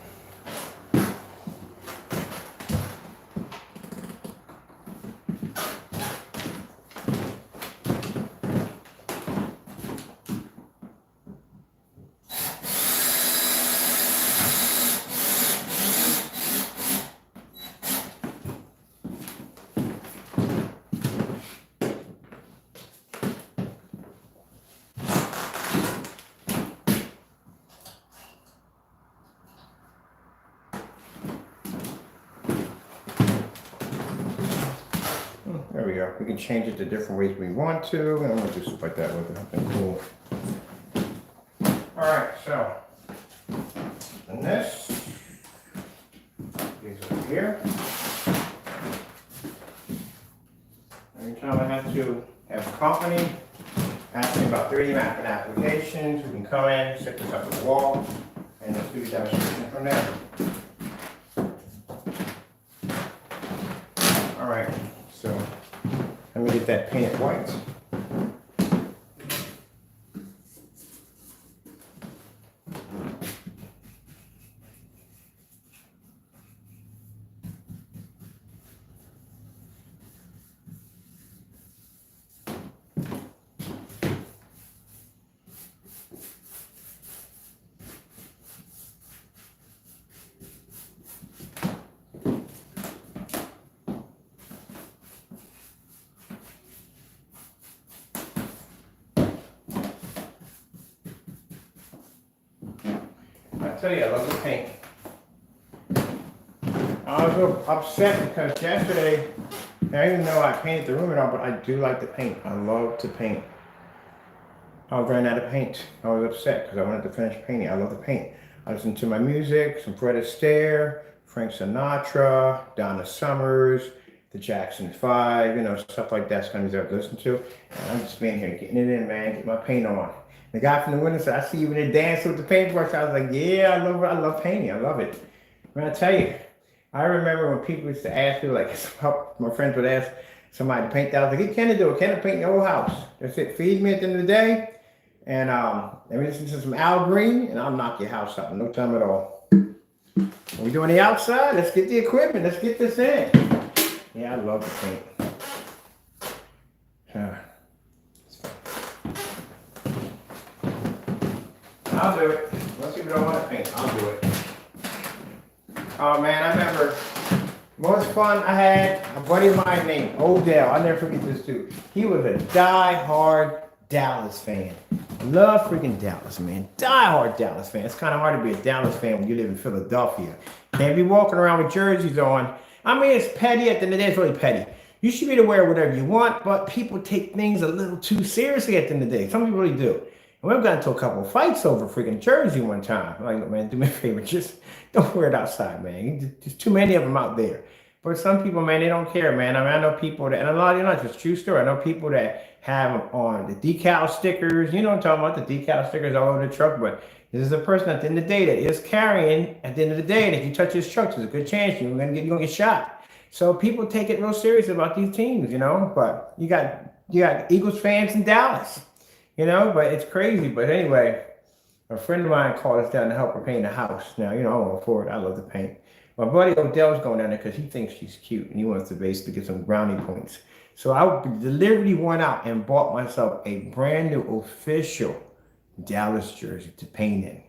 There we go. We can change it to different ways we want to, and we'll do stuff like that with it. Something cool. All right, so, and this is over here. Anytime I have to have company asking about 3D mapping applications, we can come in, set this up on the wall, and let's do the demonstration from there. All right, so let me get that painted white. I tell you, I love the paint. I was a little upset because yesterday, I didn't know I painted the room and all, but I do like to paint. I love to paint. I was running out of paint. I was upset because I wanted to finish painting. I love to paint. I listened to my music, some Fred Astaire, Frank Sinatra, Donna Summers, the Jackson 5, you know, stuff like that's kind of stuff to listen to. And I'm just being here, getting it in, man, get my paint on. The guy from the window said, I see you in there dancing with the paintbrush. I was like, yeah, I love painting. I love it. I'm going to tell you, I remember when people used to ask me, like, my friends would ask somebody to paint that. I was like, hey, can I do it? Can I paint the whole house? That's it. Feed me at the end of the day. And let me listen to some Al Green, and I'll knock your house up in no time at all. When we doing the outside, let's get the equipment. Let's get this in. Yeah, I love the paint. I'll do it. Most people don't want to paint. I'll do it. Oh man, I remember most fun I had, a buddy of mine named Odell. I'll never forget this dude. He was a die-hard Dallas fan. Love freaking Dallas, man. Die-hard Dallas fan. It's kind of hard to be a Dallas fan when you live in Philadelphia. Can't be walking around with jerseys on. I mean, it's petty. At the end of the day, it's really petty. You should be able to wear whatever you want, but people take things a little too seriously at the end of the day. Some people really do. And we've gotten into a couple of fights over freaking jersey one time. I'm like, man, do me a favor. Just don't wear it outside, man. There's too many of them out there. But some people, man, they don't care, man. I mean, I know people that, and a lot of you know, it's a true story. I know people that have them on the decal stickers. You know what I'm talking about, the decal stickers all over the truck. But this is a person at the end of the day that is carrying, at the end of the day, that if you touch his truck, there's a good chance you're gonna get shot. So people take it real serious about these teams, you know. But you got Eagles fans in Dallas, you know. But it's crazy. But anyway, a friend of mine called us down to help her paint the house. Now, you know, I'm all for it. I love to paint. My buddy Odell's going down there because he thinks she's cute and he wants to basically get some brownie points. So I deliberately went out and bought myself a brand new official Dallas jersey to paint in.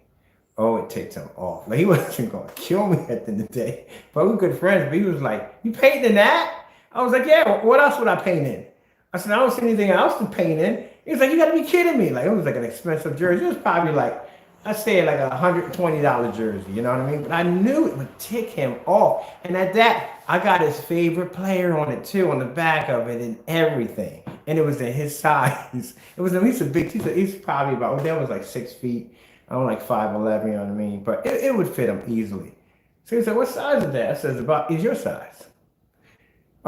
Oh, it takes him off. Like, he wasn't going to kill me at the end of the day. But we're good friends. But he was like, you painting that? I was like, yeah, what else would I paint in? I said, I don't see anything else to paint in. He was like, you got to be kidding me. Like, it was like an expensive jersey. It was probably like I'd say like a $120 jersey, you know what I mean? But I knew it would tick him off. And at that, I got his favorite player on it too, on the back of it and everything. And it was in his size. It was, he's a big, he's probably about, that was like 6 feet. I'm like 5'11", you know what I mean? But it would fit him easily. So he said, what size is that? I said, is your size.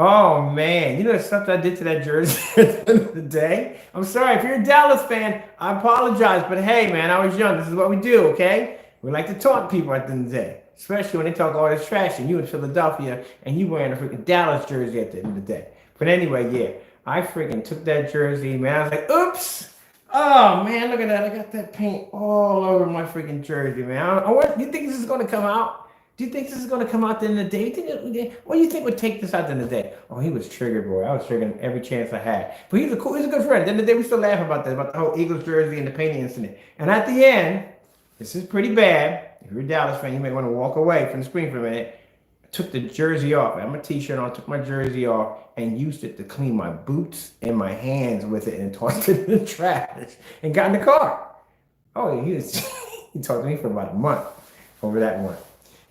Oh man, you know the stuff that I did to that jersey at the end of the day? I'm sorry, if you're a Dallas fan, I apologize, but hey man, I was young, this is what we do, okay? We like to taunt people at the end of the day, especially when they talk all this trash and you in Philadelphia and you wearing a freaking Dallas jersey at the end of the day. But anyway, yeah, I freaking took that jersey, man, I was like, oops! Oh man, look at that, I got that paint all over my freaking jersey, man. You think this is gonna come out? Do you think this is going to come out at the end of the day? What do you think would take this out at the end of the day? Oh, he was triggered, boy. I was triggering every chance I had. But he's a good friend. At the end of the day, we still laugh about that, about the whole Eagles jersey and the painting incident. And at the end, this is pretty bad. If you're a Dallas fan, you may want to walk away from the screen for a minute. I took the jersey off. I have my t-shirt on, took my jersey off, and used it to clean my boots and my hands with it and tossed it in the trash and got in the car. Oh, he talked to me for about a month over that one.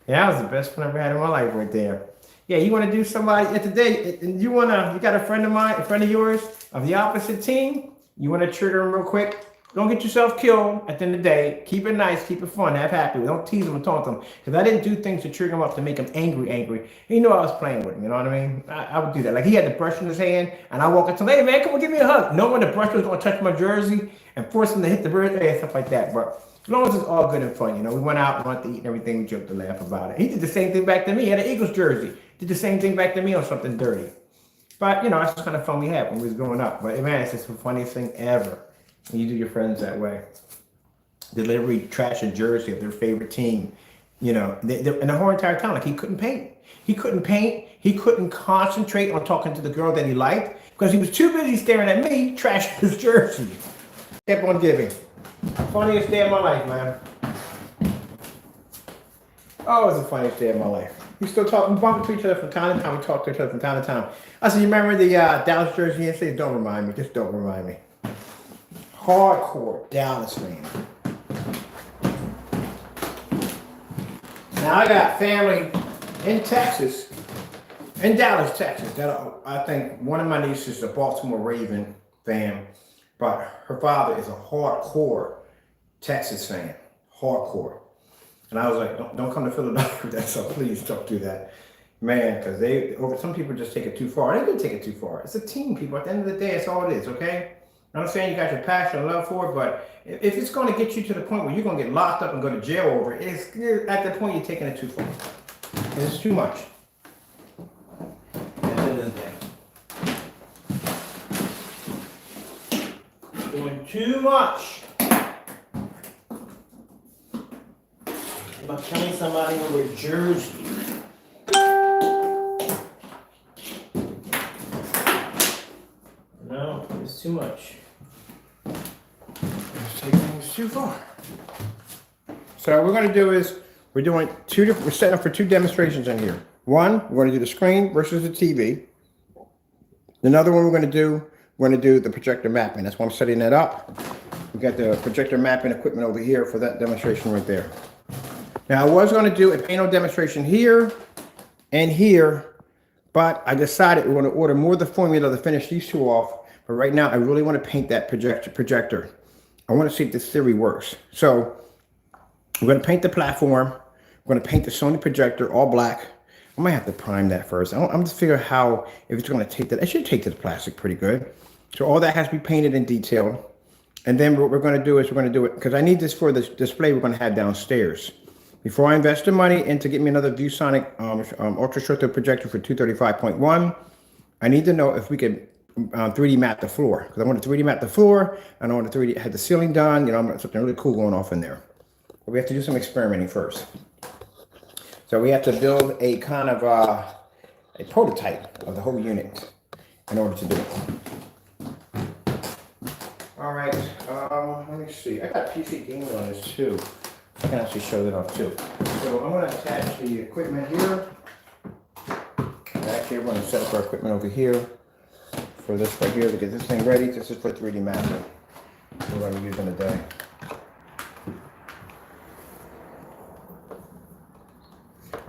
Yeah, that was the best fun I ever had in my life right there. Yeah, you want to do somebody at the day, and you got a friend of mine, a friend of yours of the opposite team, you want to trigger them real quick. Don't get yourself killed at the end of the day. Keep it nice, keep it fun, have happy. Don't tease them and taunt them. Because I didn't do things to trigger them up to make them angry. He knew I was playing with him, you know what I mean? I would do that. Like he had the brush in his hand, and I walk up to him, hey man, come on, give me a hug. Knowing the brush was going to touch my jersey and force him to hit the birthday and stuff like that. But as long as it's all good and fun, you know, we went out, we went to eat and everything, we joked and laughed about it. He did the same thing back to me. He had an Eagles jersey. Did the same thing back to me on something dirty. But, you know, that's the kind of fun we had when we was growing up. But, man, it's just the funniest thing ever when you do your friends that way. Delivery, trash a jersey of their favorite team. You know, and the whole entire time, like he couldn't paint. He couldn't concentrate on talking to the girl that he liked because he was too busy staring at me trashing his jersey. Kept on giving. Funniest day of my life, man. Oh, it was the funniest day of my life. We still talk, we bump into each other from time to time. We talk to each other from time to time. I said, you remember the Dallas jersey? He said, don't remind me. Just don't remind me. Hardcore Dallas fan. Now I got family in Texas, in Dallas, Texas. I think one of my nieces is a Baltimore Raven fan. But her father is a hardcore Texas fan, hardcore. And I was like, don't come to Philadelphia with that, so please don't do that. Man, because some people just take it too far. They do take it too far. It's a team, people. At the end of the day, it's all it is, okay? I'm saying you got your passion and love for it, but if it's going to get you to the point where you're going to get locked up and go to jail over it, at the point you're taking it too far. It's too much. At the end of the day. Doing too much. About killing somebody over a jersey. No, it's too much. It's taking things too far. So what we're going to do is we're setting up for 2 demonstrations in here. One, we're going to do the screen versus the TV. Another one we're going to do the projector mapping. That's why I'm setting that up. We got the projector mapping equipment over here for that demonstration right there. Now I was going to do a panel demonstration here and here, but I decided we're going to order more of the formula to finish these 2 off. But right now I really want to paint that projector. I want to see if this theory works. So we're going to paint the platform. We're going to paint the Sony projector all black. I might have to prime that first. I'm just figuring how, if it's going to take that. It should take to the plastic pretty good. So all that has to be painted in detail. And then what we're going to do is we're going to do it, because I need this for the display we're going to have downstairs. Before I invest the money into get me another ViewSonic ultra short throw projector for 235.1, I need to know if we can 3D map the floor. Because I want to 3D map the floor, and I want to 3D have the ceiling done. You know, I want something really cool going off in there. But we have to do some experimenting first. So we have to build a kind of a prototype of the whole unit in order to do it. All right, let me see. I got PC gaming on this too. I can actually show that off too. So I'm going to attach the equipment here. Back here, we're going to set up our equipment over here for this right here to get this thing ready. This is for 3D mapping we're going to use in a day.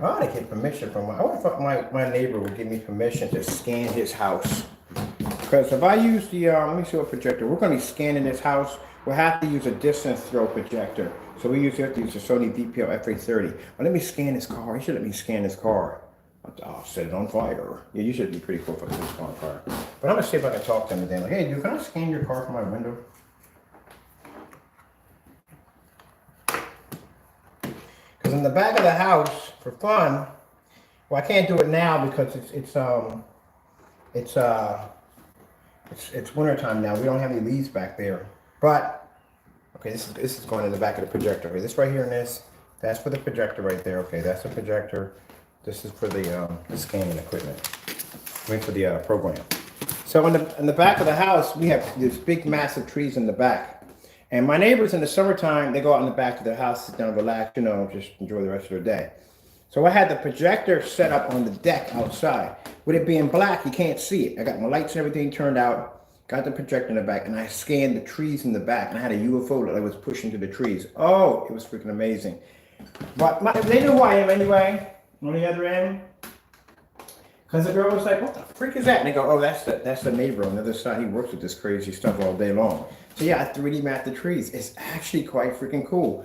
I ought to get permission from I wonder if my neighbor would give me permission to scan his house. Because if I use the, let me see what projector, we're going to be scanning this house. We'll have to use a distance throw projector. So we usually have to use the Sony DPL FA30. But let me scan his car. He should let me scan his car. I'll set it on fire. Yeah, you should be pretty cool if I set it on fire. But I'm going to see if I can talk to him today. Like, hey, dude, can I scan your car from my window? Because in the back of the house, for fun, well, I can't do it now because it's wintertime now. We don't have any leaves back there. But, okay, this is going in the back of the projector. Okay, this right here and this, that's for the projector right there. Okay, that's the projector. This is for the scanning equipment. Wait for the program. So in the back of the house, we have these big, massive trees in the back. And my neighbors in the summertime, they go out in the back of their house, sit down, relax, you know, just enjoy the rest of their day. So I had the projector set up on the deck outside. With it being black, you can't see it. I got my lights and everything turned out, got the projector in the back, and I scanned the trees in the back. And I had a UFO that I was pushing to the trees. Oh, it was freaking amazing. But they knew who I am anyway, on the other end. Because the girl was like, what the freak is that? And they go, oh, that's the neighbor on the other side. He works with this crazy stuff all day long. So yeah, I 3D mapped the trees. It's actually quite freaking cool.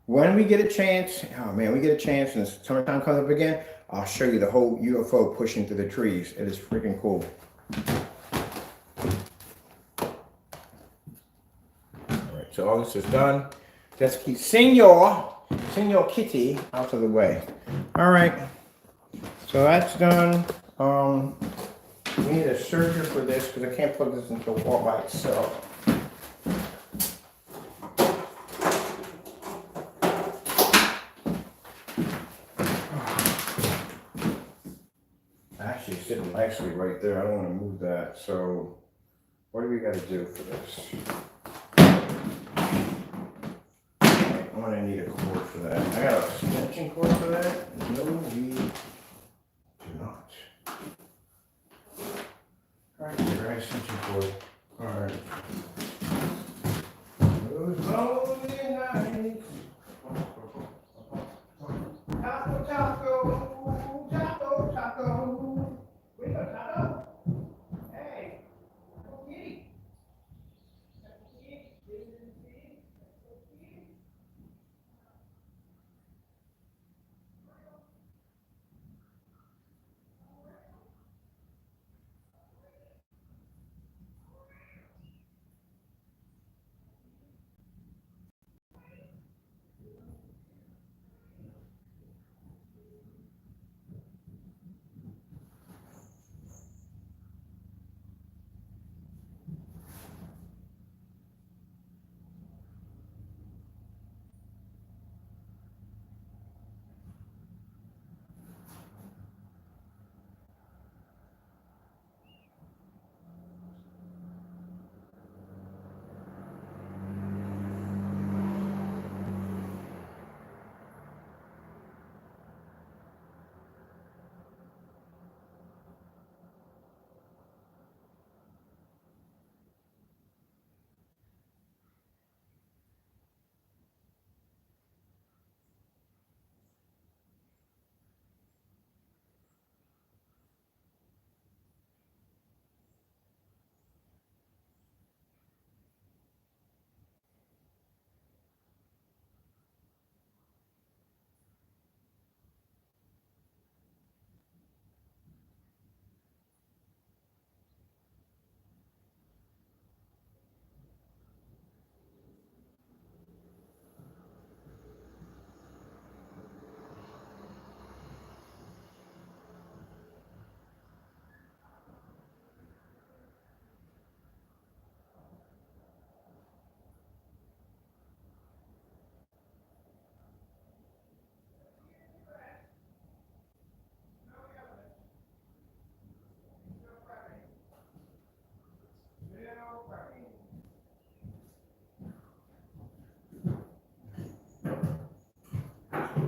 When we get a chance, oh man, we get a chance and the summertime comes up again, I'll show you the whole UFO pushing through the trees. It is freaking cool. All right, so all this is done. Just keep Senor Kitty out of the way. All right, so that's done. We need a serger for this because I can't plug this into a wall by itself. Actually, it's sitting nicely right there. I don't want to move that. So, what do we got to do for this? I'm going to need a cord for that. I got a extension cord for that? No, we do not. Alright, your extension cord. Alright. Those lonely nights. Taco, taco, taco, taco. Wake up, taco. Hey, taco kitty. Taco kitty.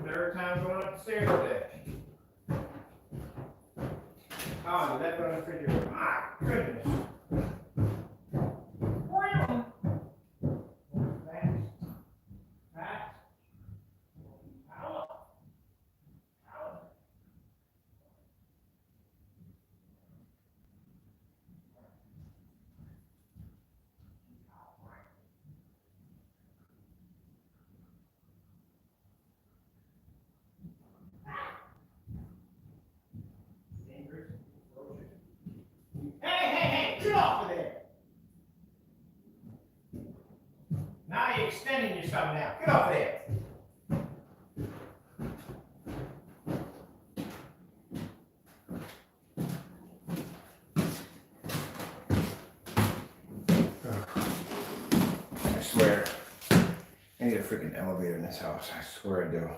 Third time going up the stairs today. Oh, you left it on the refrigerator. My goodness. coming out. Get off there. I swear, I need a freaking elevator in this house. I swear I do.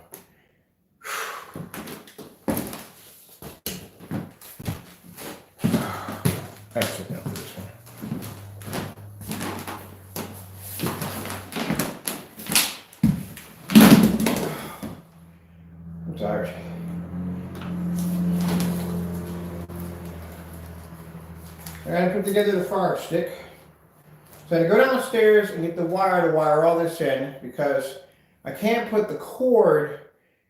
I have to sit down for this one. I'm tired. I gotta put together the fire stick. So I gotta go downstairs and get the wire to wire all this in because I can't put the cord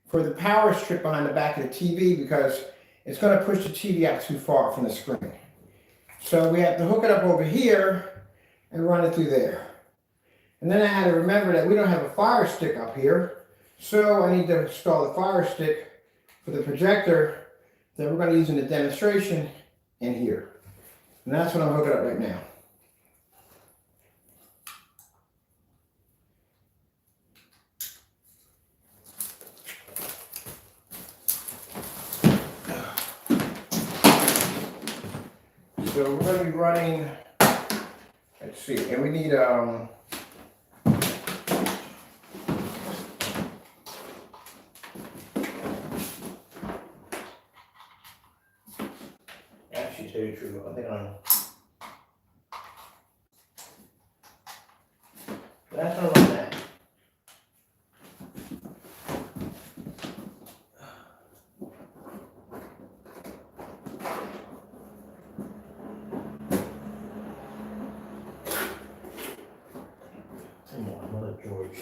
for the power strip behind the back of the TV because it's gonna push the TV out too far from the screen. So we have to hook it up over here and run it through there. And then I had to remember that we don't have a fire stick up here. So I need to install the fire stick for the projector that we're going to use in the demonstration in here. And that's what I'm hooking up right now. So we're going to be running, let's see, and we need actually, tell you the truth, I think that's going to run that. Come on, Mother George.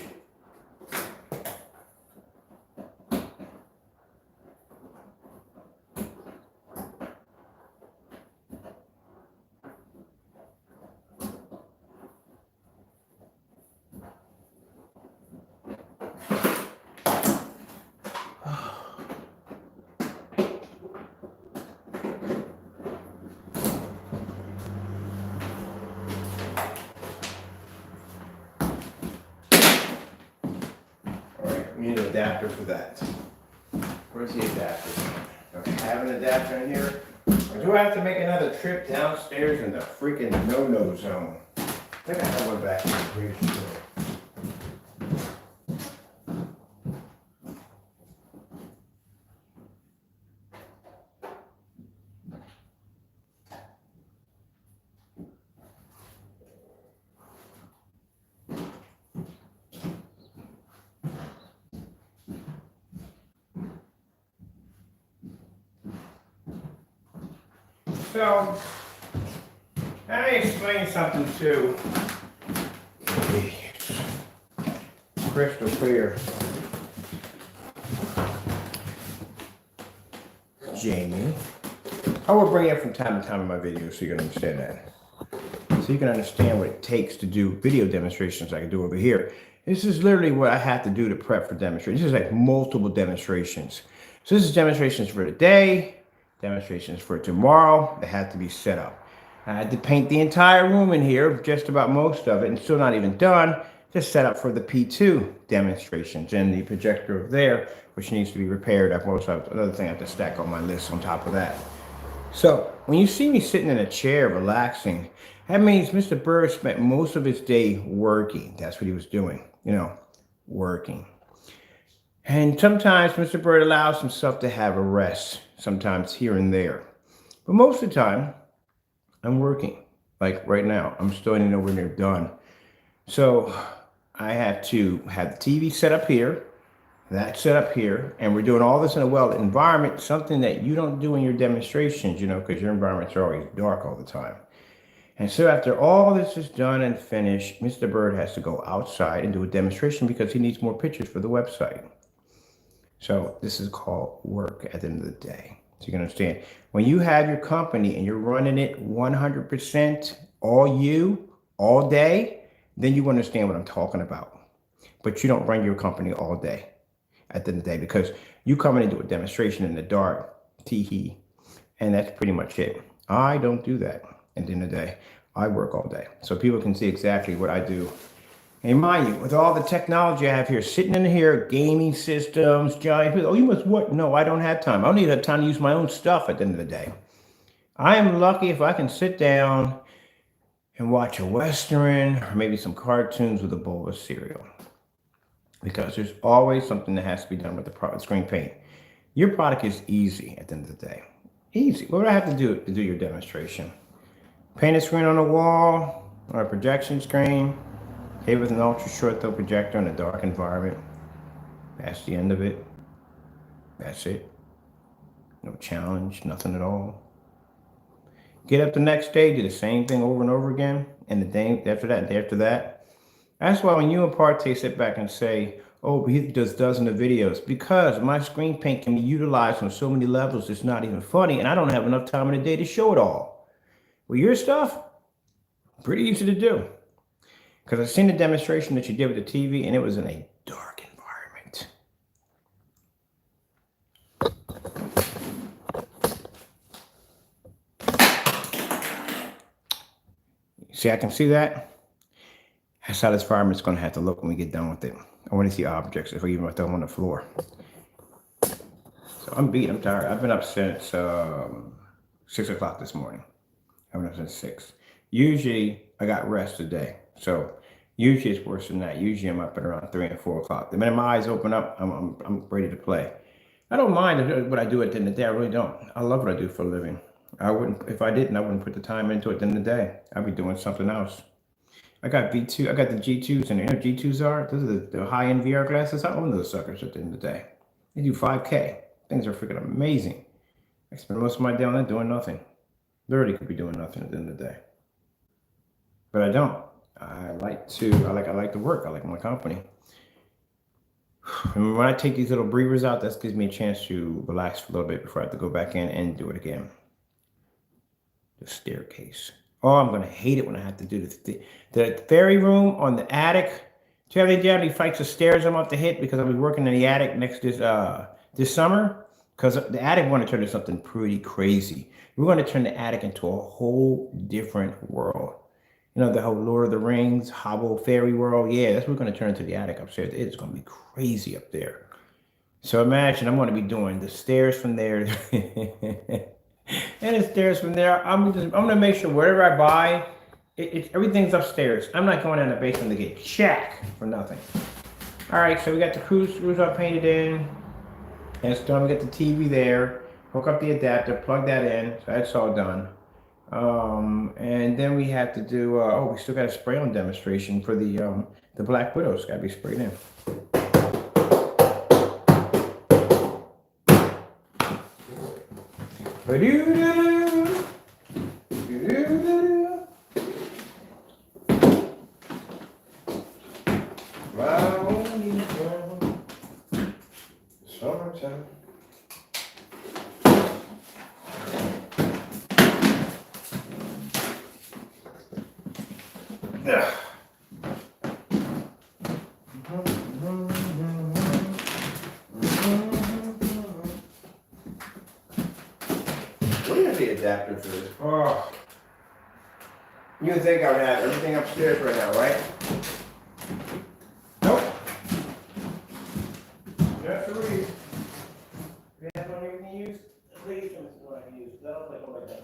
We need an adapter for that. Where's the adapter? Do I have an adapter in here? Or do I have to make another trip downstairs in the freaking no-no zone? I think I have one back in the fridge too. So, let me explain something too. Crystal clear. Jamie. I will bring it up from time to time in my videos so you can understand that. So you can understand what it takes to do video demonstrations like I do over here. This is literally what I have to do to prep for demonstrations. This is like multiple demonstrations. So this is demonstrations for today. Demonstrations for tomorrow that have to be set up. I had to paint the entire room in here, just about most of it, and still not even done, just set up for the P2 demonstrations and the projector over there, which needs to be repaired. I've also have another thing I have to stack on my list on top of that. So when you see me sitting in a chair relaxing, that means Mr. Bird spent most of his day working. That's what he was doing, working. And sometimes Mr. Bird allows himself to have a rest, sometimes here and there. But most of the time, I'm working. Like right now, I'm still nowhere near done. So I have to have the TV set up here, that set up here, and we're doing all this in a well environment, something that you don't do in your demonstrations, because your environments are always dark all the time. And so after all this is done and finished, Mr. Bird has to go outside and do a demonstration because he needs more pictures for the website. So this is called work at the end of the day. So you can understand, when you have your company and you're running it 100%, all day, then you understand what I'm talking about. But you don't run your company all day at the end of the day because you come in and do a demonstration in the dark, tee-hee, and that's pretty much it. I don't do that at the end of the day. I work all day. So people can see exactly what I do And mind you, with all the technology I have here, sitting in here, gaming systems, giant, oh, you must what? No, I don't have time. I don't even have time to use my own stuff at the end of the day. I am lucky if I can sit down and watch a Western or maybe some cartoons with a bowl of cereal. Because there's always something that has to be done with the screen paint. Your product is easy at the end of the day. Easy. What do I have to do your demonstration? Paint a screen on a wall or a projection screen. Okay, with an ultra short throw projector in a dark environment. That's the end of it. That's it. No challenge, nothing at all. Get up the next day, do the same thing over and over again, and the day after that, day after that. That's why when you and Partey sit back and say, oh, he does dozens of videos, because my screen paint can be utilized on so many levels, it's not even funny, and I don't have enough time in the day to show it all. Well, your stuff, pretty easy to do. Because I've seen the demonstration that you did with the TV, and it was in a dark environment. See, I can see that. That's how this environment's going to have to look when we get done with it. I want to see objects, if we even throw them on the floor. So I'm beat. I'm tired. I've been up since 6 o'clock this morning. I've been up since 6. Usually, I got rest today. So usually it's worse than that. Usually I'm up at around 3 and 4 o'clock. The minute my eyes open up, I'm ready to play. I don't mind what I do at the end of the day. I really don't. I love what I do for a living. I wouldn't, if I didn't, I wouldn't put the time into it at the end of the day. I'd be doing something else. I got V2, I got the G2s, and you know what G2s are? Those are the high-end VR glasses. I own those suckers at the end of the day. They do 5K. Things are freaking amazing. I spend most of my day on that doing nothing. Literally could be doing nothing at the end of the day. But I don't. I like to work. I like my company. And when I take these little breathers out, that gives me a chance to relax for a little bit before I have to go back in and do it again. The staircase. Oh, I'm going to hate it when I have to do the fairy room on the attic. Charlie Daddy fights the stairs I'm about to hit because I'll be working in the attic next this summer. Because the attic want to turn into something pretty crazy. We're going to turn the attic into a whole different world. You know, the whole Lord of the Rings, Hobble Fairy World. Yeah, that's what we're going to turn into the attic upstairs. It's going to be crazy up there. So imagine I'm going to be doing the stairs from there. And the stairs from there. I'm going to make sure wherever I buy, everything's upstairs. I'm not going down the basement to get check for nothing. All right, so we got the screws all painted in. And it's done. We got the TV there. Hook up the adapter, plug that in. So that's all done. And then we have to do, we still got a spray on demonstration for the Black Widow's got to be sprayed in. Summertime. Yeah. Look at the adapter for this. Oh. You would think I would have everything upstairs right now, right? Nope. That's the reason. That's what you can use. At least what I can use. That'll play all like that.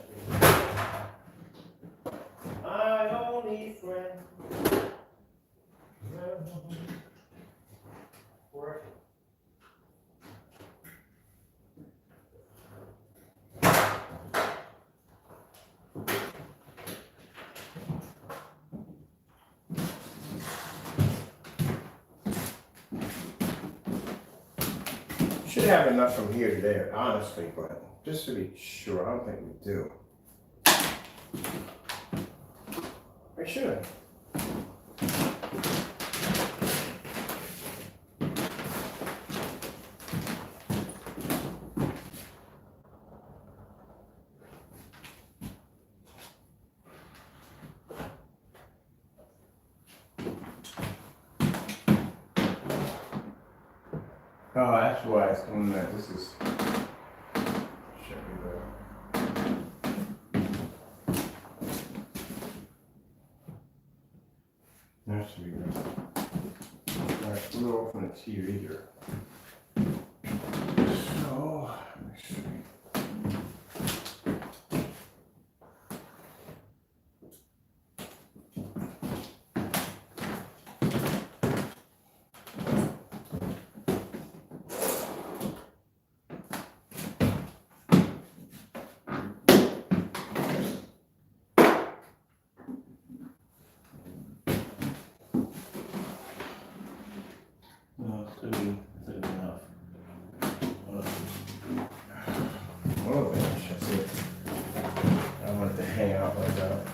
My only friend. Work. Should have enough from here to there, honestly, but just to be sure, I don't think we do. I should. Oh, that's why it's doing that. This is. Show you that. That should be good. All right, a little off on the TV here. So, let's see. No, it's gonna be enough. Oh, that's it. I want it to hang out like that.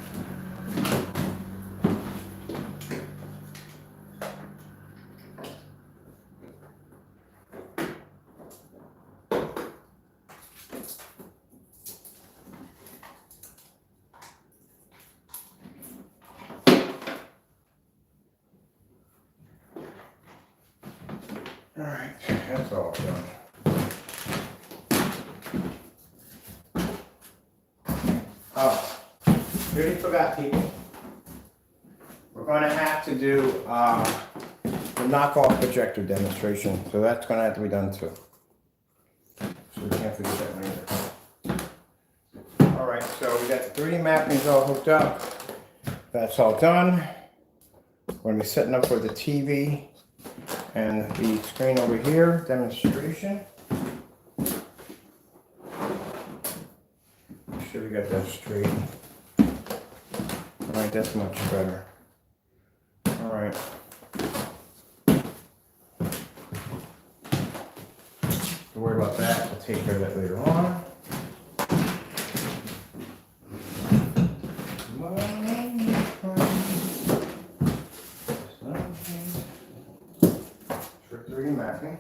All right, that's all done. Oh, really forgot, people. We're going to have to do the knockoff projector demonstration, so that's going to have to be done too. So we can't forget that later. All right, so we got the 3D mappings all hooked up. That's all done. We're going to be setting up for the TV and the screen over here, demonstration. Make sure we got that straight. All right, that's much better. All right. Don't worry about that. We'll take care of that later on. For 3D mapping.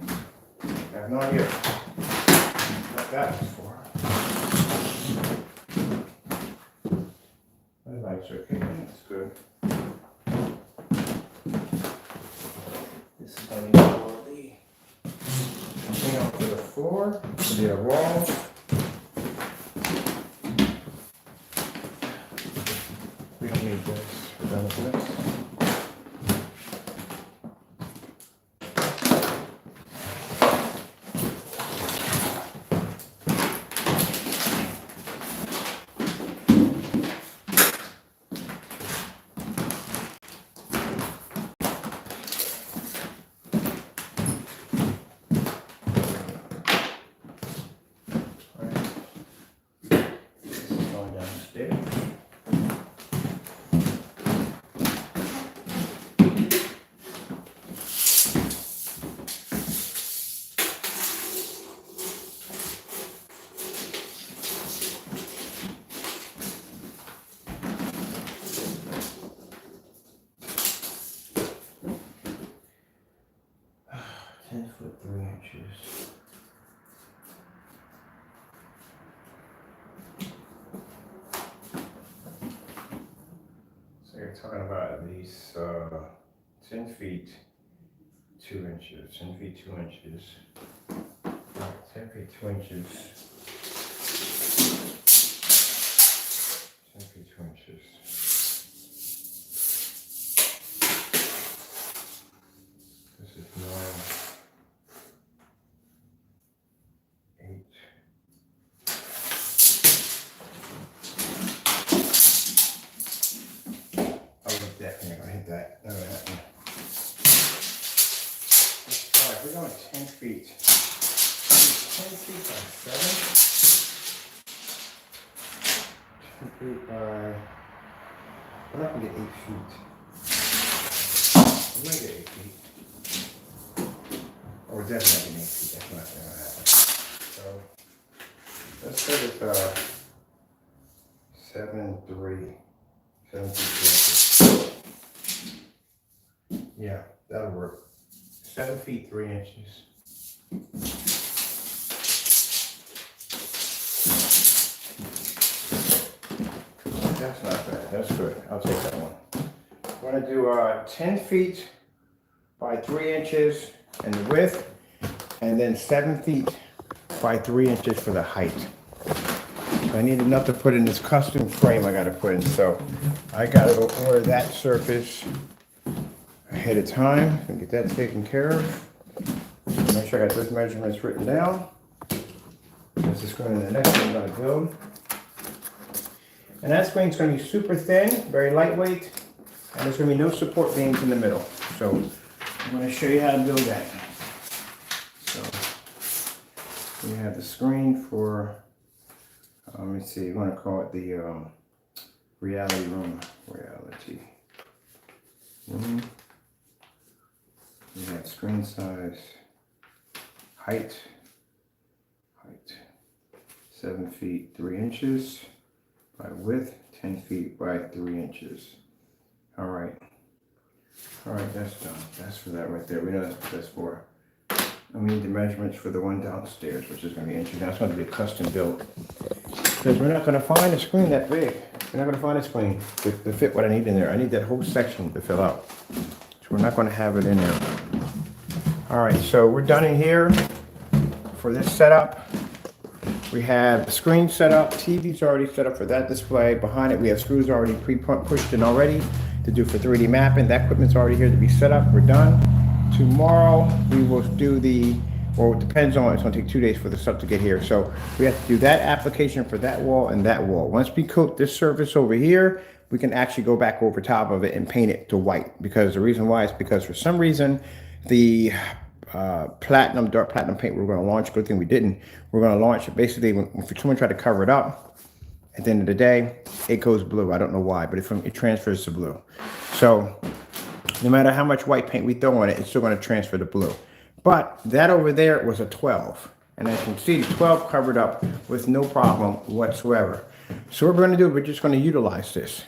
I have no idea what that was for. The lights are okay. That's good. This is going to be OLED. Hang out to the floor, to the walls. We don't need this. We're done with this. So you're talking about at least 10 feet 2 inches, 10 feet 2 inches. All right, 10 feet 2 inches. 10 feet 2 inches. This is 9, 8. Oh, definitely gonna hit that. No, that one. All right, we're going 10 feet. 10 feet by 7. 10 feet by. We're not gonna get 8 feet. We might get 8 feet. Or we're definitely getting 8 feet. That's not gonna happen. So let's go with 7, 3. 7 feet 3 inches. Yeah, that'll work. 7 feet 3 inches. That's not bad. That's good. I'll take that one. I'm going to do 10 feet by 3 inches in the width, and then 7 feet by 3 inches for the height. I need enough to put in this custom frame I got to put in, so I got to go order that surface ahead of time and get that taken care of. Make sure I got those measurements written down. This is going to the next one I'm going to build. And that screen's going to be super thin, very lightweight, and there's going to be no support beams in the middle. So I'm going to show you how to build that. So we have the screen for, let me see, you want to call it the reality room. Reality room. We have screen size, height, 7 feet 3 inches by width, 10 feet by 3 inches. All right, that's done. That's for that right there. We know that's what that's for. And we need the measurements for the one downstairs, which is going to be interesting. That's going to be custom built because we're not going to find a screen that big. We're not going to find a screen to fit what I need in there. I need that whole section to fill out. So we're not going to have it in there. All right, so we're done in here for this setup. We have the screen set up, TV's already set up for that display. Behind it, we have screws already pushed in already to do for 3D mapping. That equipment's already here to be set up. We're done. Tomorrow, we will do well, it depends on, it's gonna take 2 days for the stuff to get here. So we have to do that application for that wall and that wall. Once we coat this surface over here, we can actually go back over top of it and paint it to white. Because the reason why is because for some reason, the dark platinum paint we're going to launch, good thing we didn't, we're going to launch it basically when someone tried to cover it up, at the end of the day it goes blue. I don't know why, but it transfers to blue. So no matter how much white paint we throw on it, it's still going to transfer to blue. But that over there was a 12, and as you can see, 12 covered up with no problem whatsoever. So what we're going to do, we're just going to utilize this.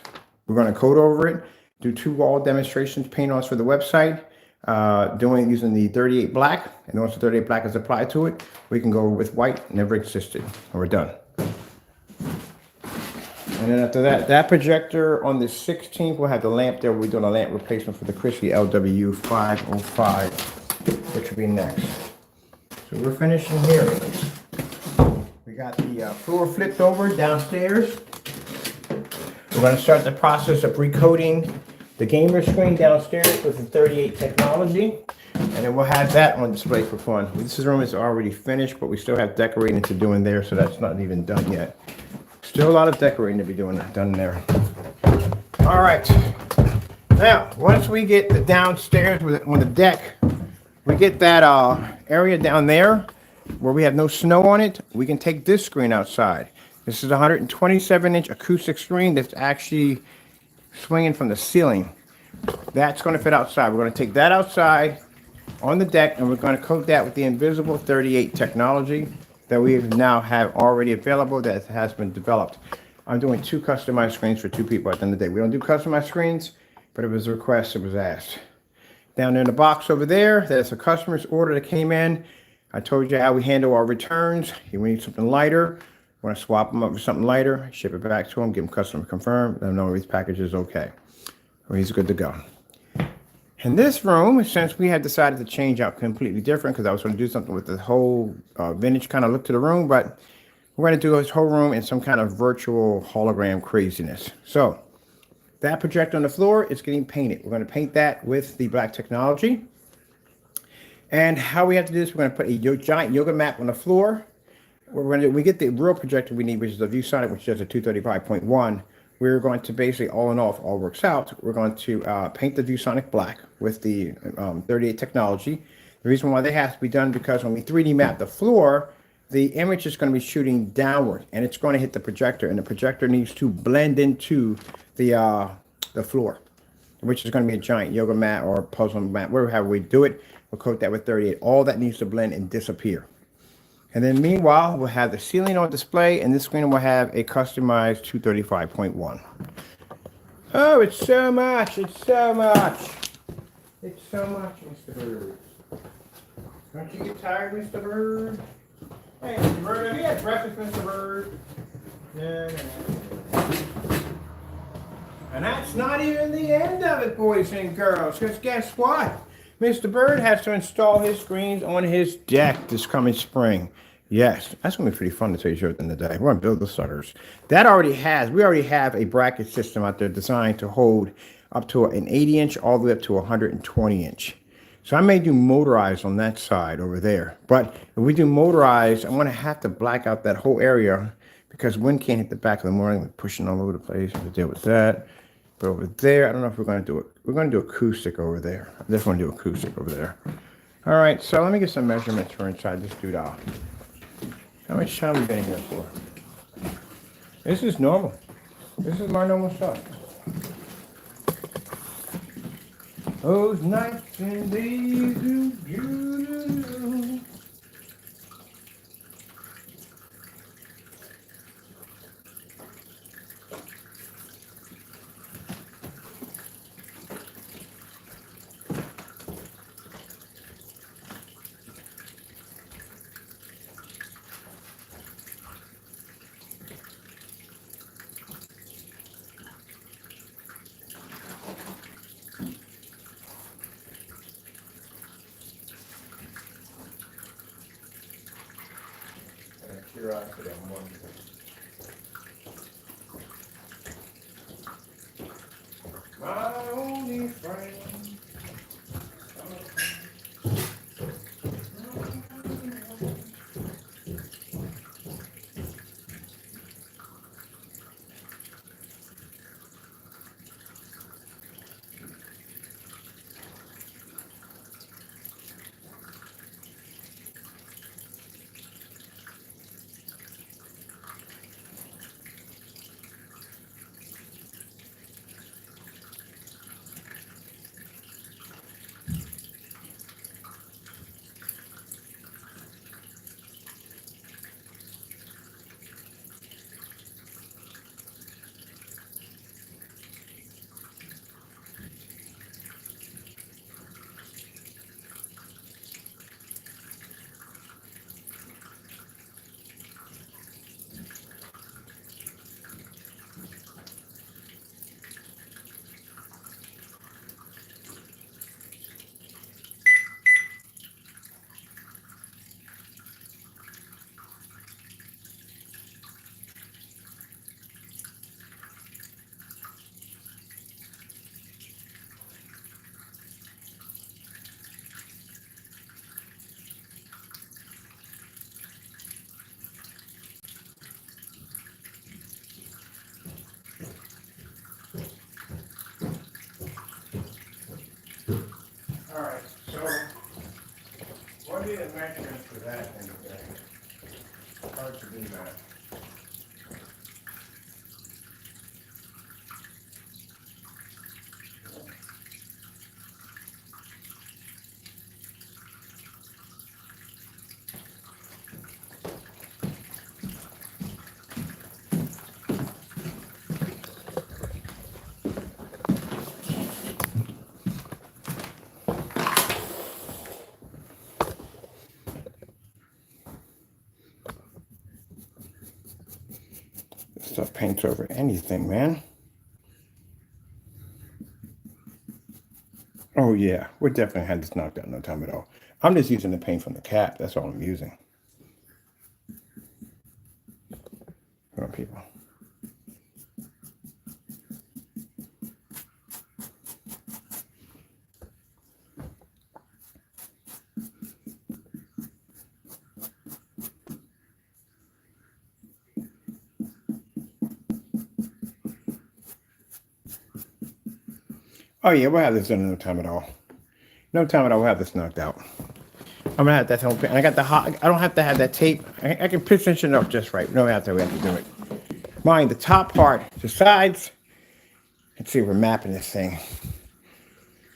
We're going to coat over it, do 2 wall demonstrations, paint offs for the website, using the 38 black, and once the 38 black is applied to it, we can go with white. Never existed, and we're done. And then after that projector on the 16th, we'll have the lamp there. We're doing a lamp replacement for the Christie LW505, which will be next. So we're finishing here. We got the floor flipped over downstairs. We're going to start the process of recoating the gamer screen downstairs with the 38 technology, and then we'll have that on display for fun. This room is already finished, but we still have decorating to do in there, so that's not even done yet. Still a lot of decorating to be done there. All right. Now, once we get the downstairs on the deck, we get that area down there where we have no snow on it, we can take this screen outside. This is a 127-inch acoustic screen that's actually swinging from the ceiling. That's going to fit outside. We're going to take that outside on the deck, and we're going to coat that with the invisible 38 technology that we now have already available, that has been developed. I'm doing 2 customized screens for 2 people at the end of the day. We don't do customized screens, but it was a request, it was asked. Down there in the box over there, that's a customer's order that came in. I told you how we handle our returns. You need something lighter, want to swap them up with something lighter, ship it back to him, give him customer confirm, let him know his package is okay, or he's good to go. In this room, since we had decided to change out completely different, because I was going to do something with the whole vintage kind of look to the room, but we're going to do this whole room in some kind of virtual hologram craziness. So that projector on the floor is getting painted. We're going to paint that with the black technology. And how we have to do this, we're going to put a giant yoga mat on the floor. What we're going to do, we get the real projector we need, which is the ViewSonic, which is a 235.1. We're going to basically, all in all, if all works out, we're going to paint the ViewSonic black with the 38 technology. The reason why that has to be done, because when we 3D map the floor, the image is going to be shooting downward, and it's going to hit the projector, and the projector needs to blend into the floor, which is going to be a giant yoga mat or puzzle mat, whatever we do it. We'll coat that with 38. All that needs to blend and disappear. And then meanwhile, we'll have the ceiling on display, and this screen will have a customized 235.1. Oh, it's so much. It's so much. It's so much, Mr. Bird. Don't you get tired, Mr. Bird? Hey, Mr. Bird, have you had breakfast, Mr. Bird? No. And that's not even the end of it, boys and girls, because guess what? Mr. Bird has to install his screens on his deck this coming spring. Yes, that's going to be pretty fun to tell you the truth in the day. We're going to build the suckers. We already have a bracket system out there designed to hold up to an 80-inch all the way up to a 120-inch. So I may do motorized on that side over there. But if we do motorized, I'm going to have to black out that whole area because wind can't hit the back of the morning. We're pushing all over the place to deal with that. But over there, I don't know if we're going to do it. We're going to do acoustic over there. I just want to do acoustic over there. All right, so let me get some measurements for inside this doodah. How much time we been here for? This is normal. This is my normal stuff. Those nights and days you. Curiosity, I'm wondering. My only friend. All right, so what are the measurements for that and hard to do that? This stuff paints over anything, man. Oh yeah, we definitely had this knocked out in no time at all. I'm just using the paint from the cap. That's all I'm using. Come on, people. Oh yeah, we'll have this done in no time at all. No time at all, we'll have this knocked out. I'm gonna have that whole paint. I got the hot. I don't have to have that tape. I can position it up just right. No, we have to do it. Mind the top part, the sides. Let's see, we're mapping this thing.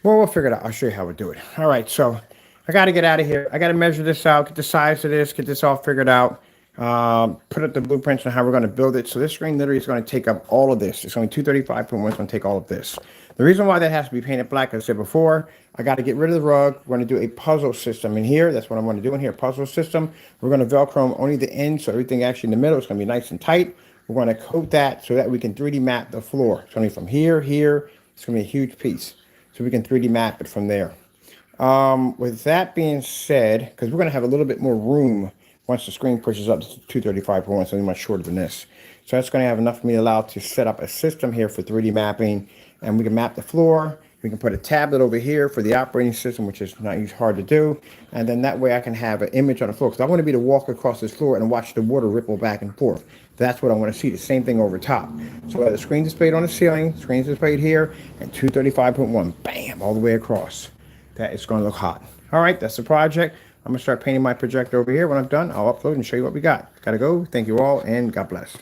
Well, we'll figure it out. I'll show you how we do it. All right, so I got to get out of here. I got to measure this out, get the size of this, get this all figured out. Put up the blueprints on how we're going to build it. So this screen literally is going to take up all of this. It's only 235.1. It's going to take all of this. The reason why that has to be painted black, as I said before, I got to get rid of the rug. We're going to do a puzzle system in here. That's what I'm going to do in here, puzzle system. We're going to Velcro only the end, so everything actually in the middle is going to be nice and tight. We're going to coat that so that we can 3D map the floor. It's only from here, here. It's going to be a huge piece. So we can 3D map it from there. With that being said, because we're going to have a little bit more room once the screen pushes up to 235.1, something much shorter than this. So that's going to have enough for me to allow to set up a system here for 3D mapping. and we can map the floor. We can put a tablet over here for the operating system, which is not hard to do. And then that way I can have an image on the floor, because I want to be able to walk across this floor and watch the water ripple back and forth. That's what I want to see. The same thing over top. So I have the screen displayed on the ceiling, screens displayed here, and 235.1, bam, all the way across. That is going to look hot. All right, that's the project. I'm going to start painting my projector over here. When I'm done, I'll upload and show you what we got. Gotta go. Thank you all, and God bless.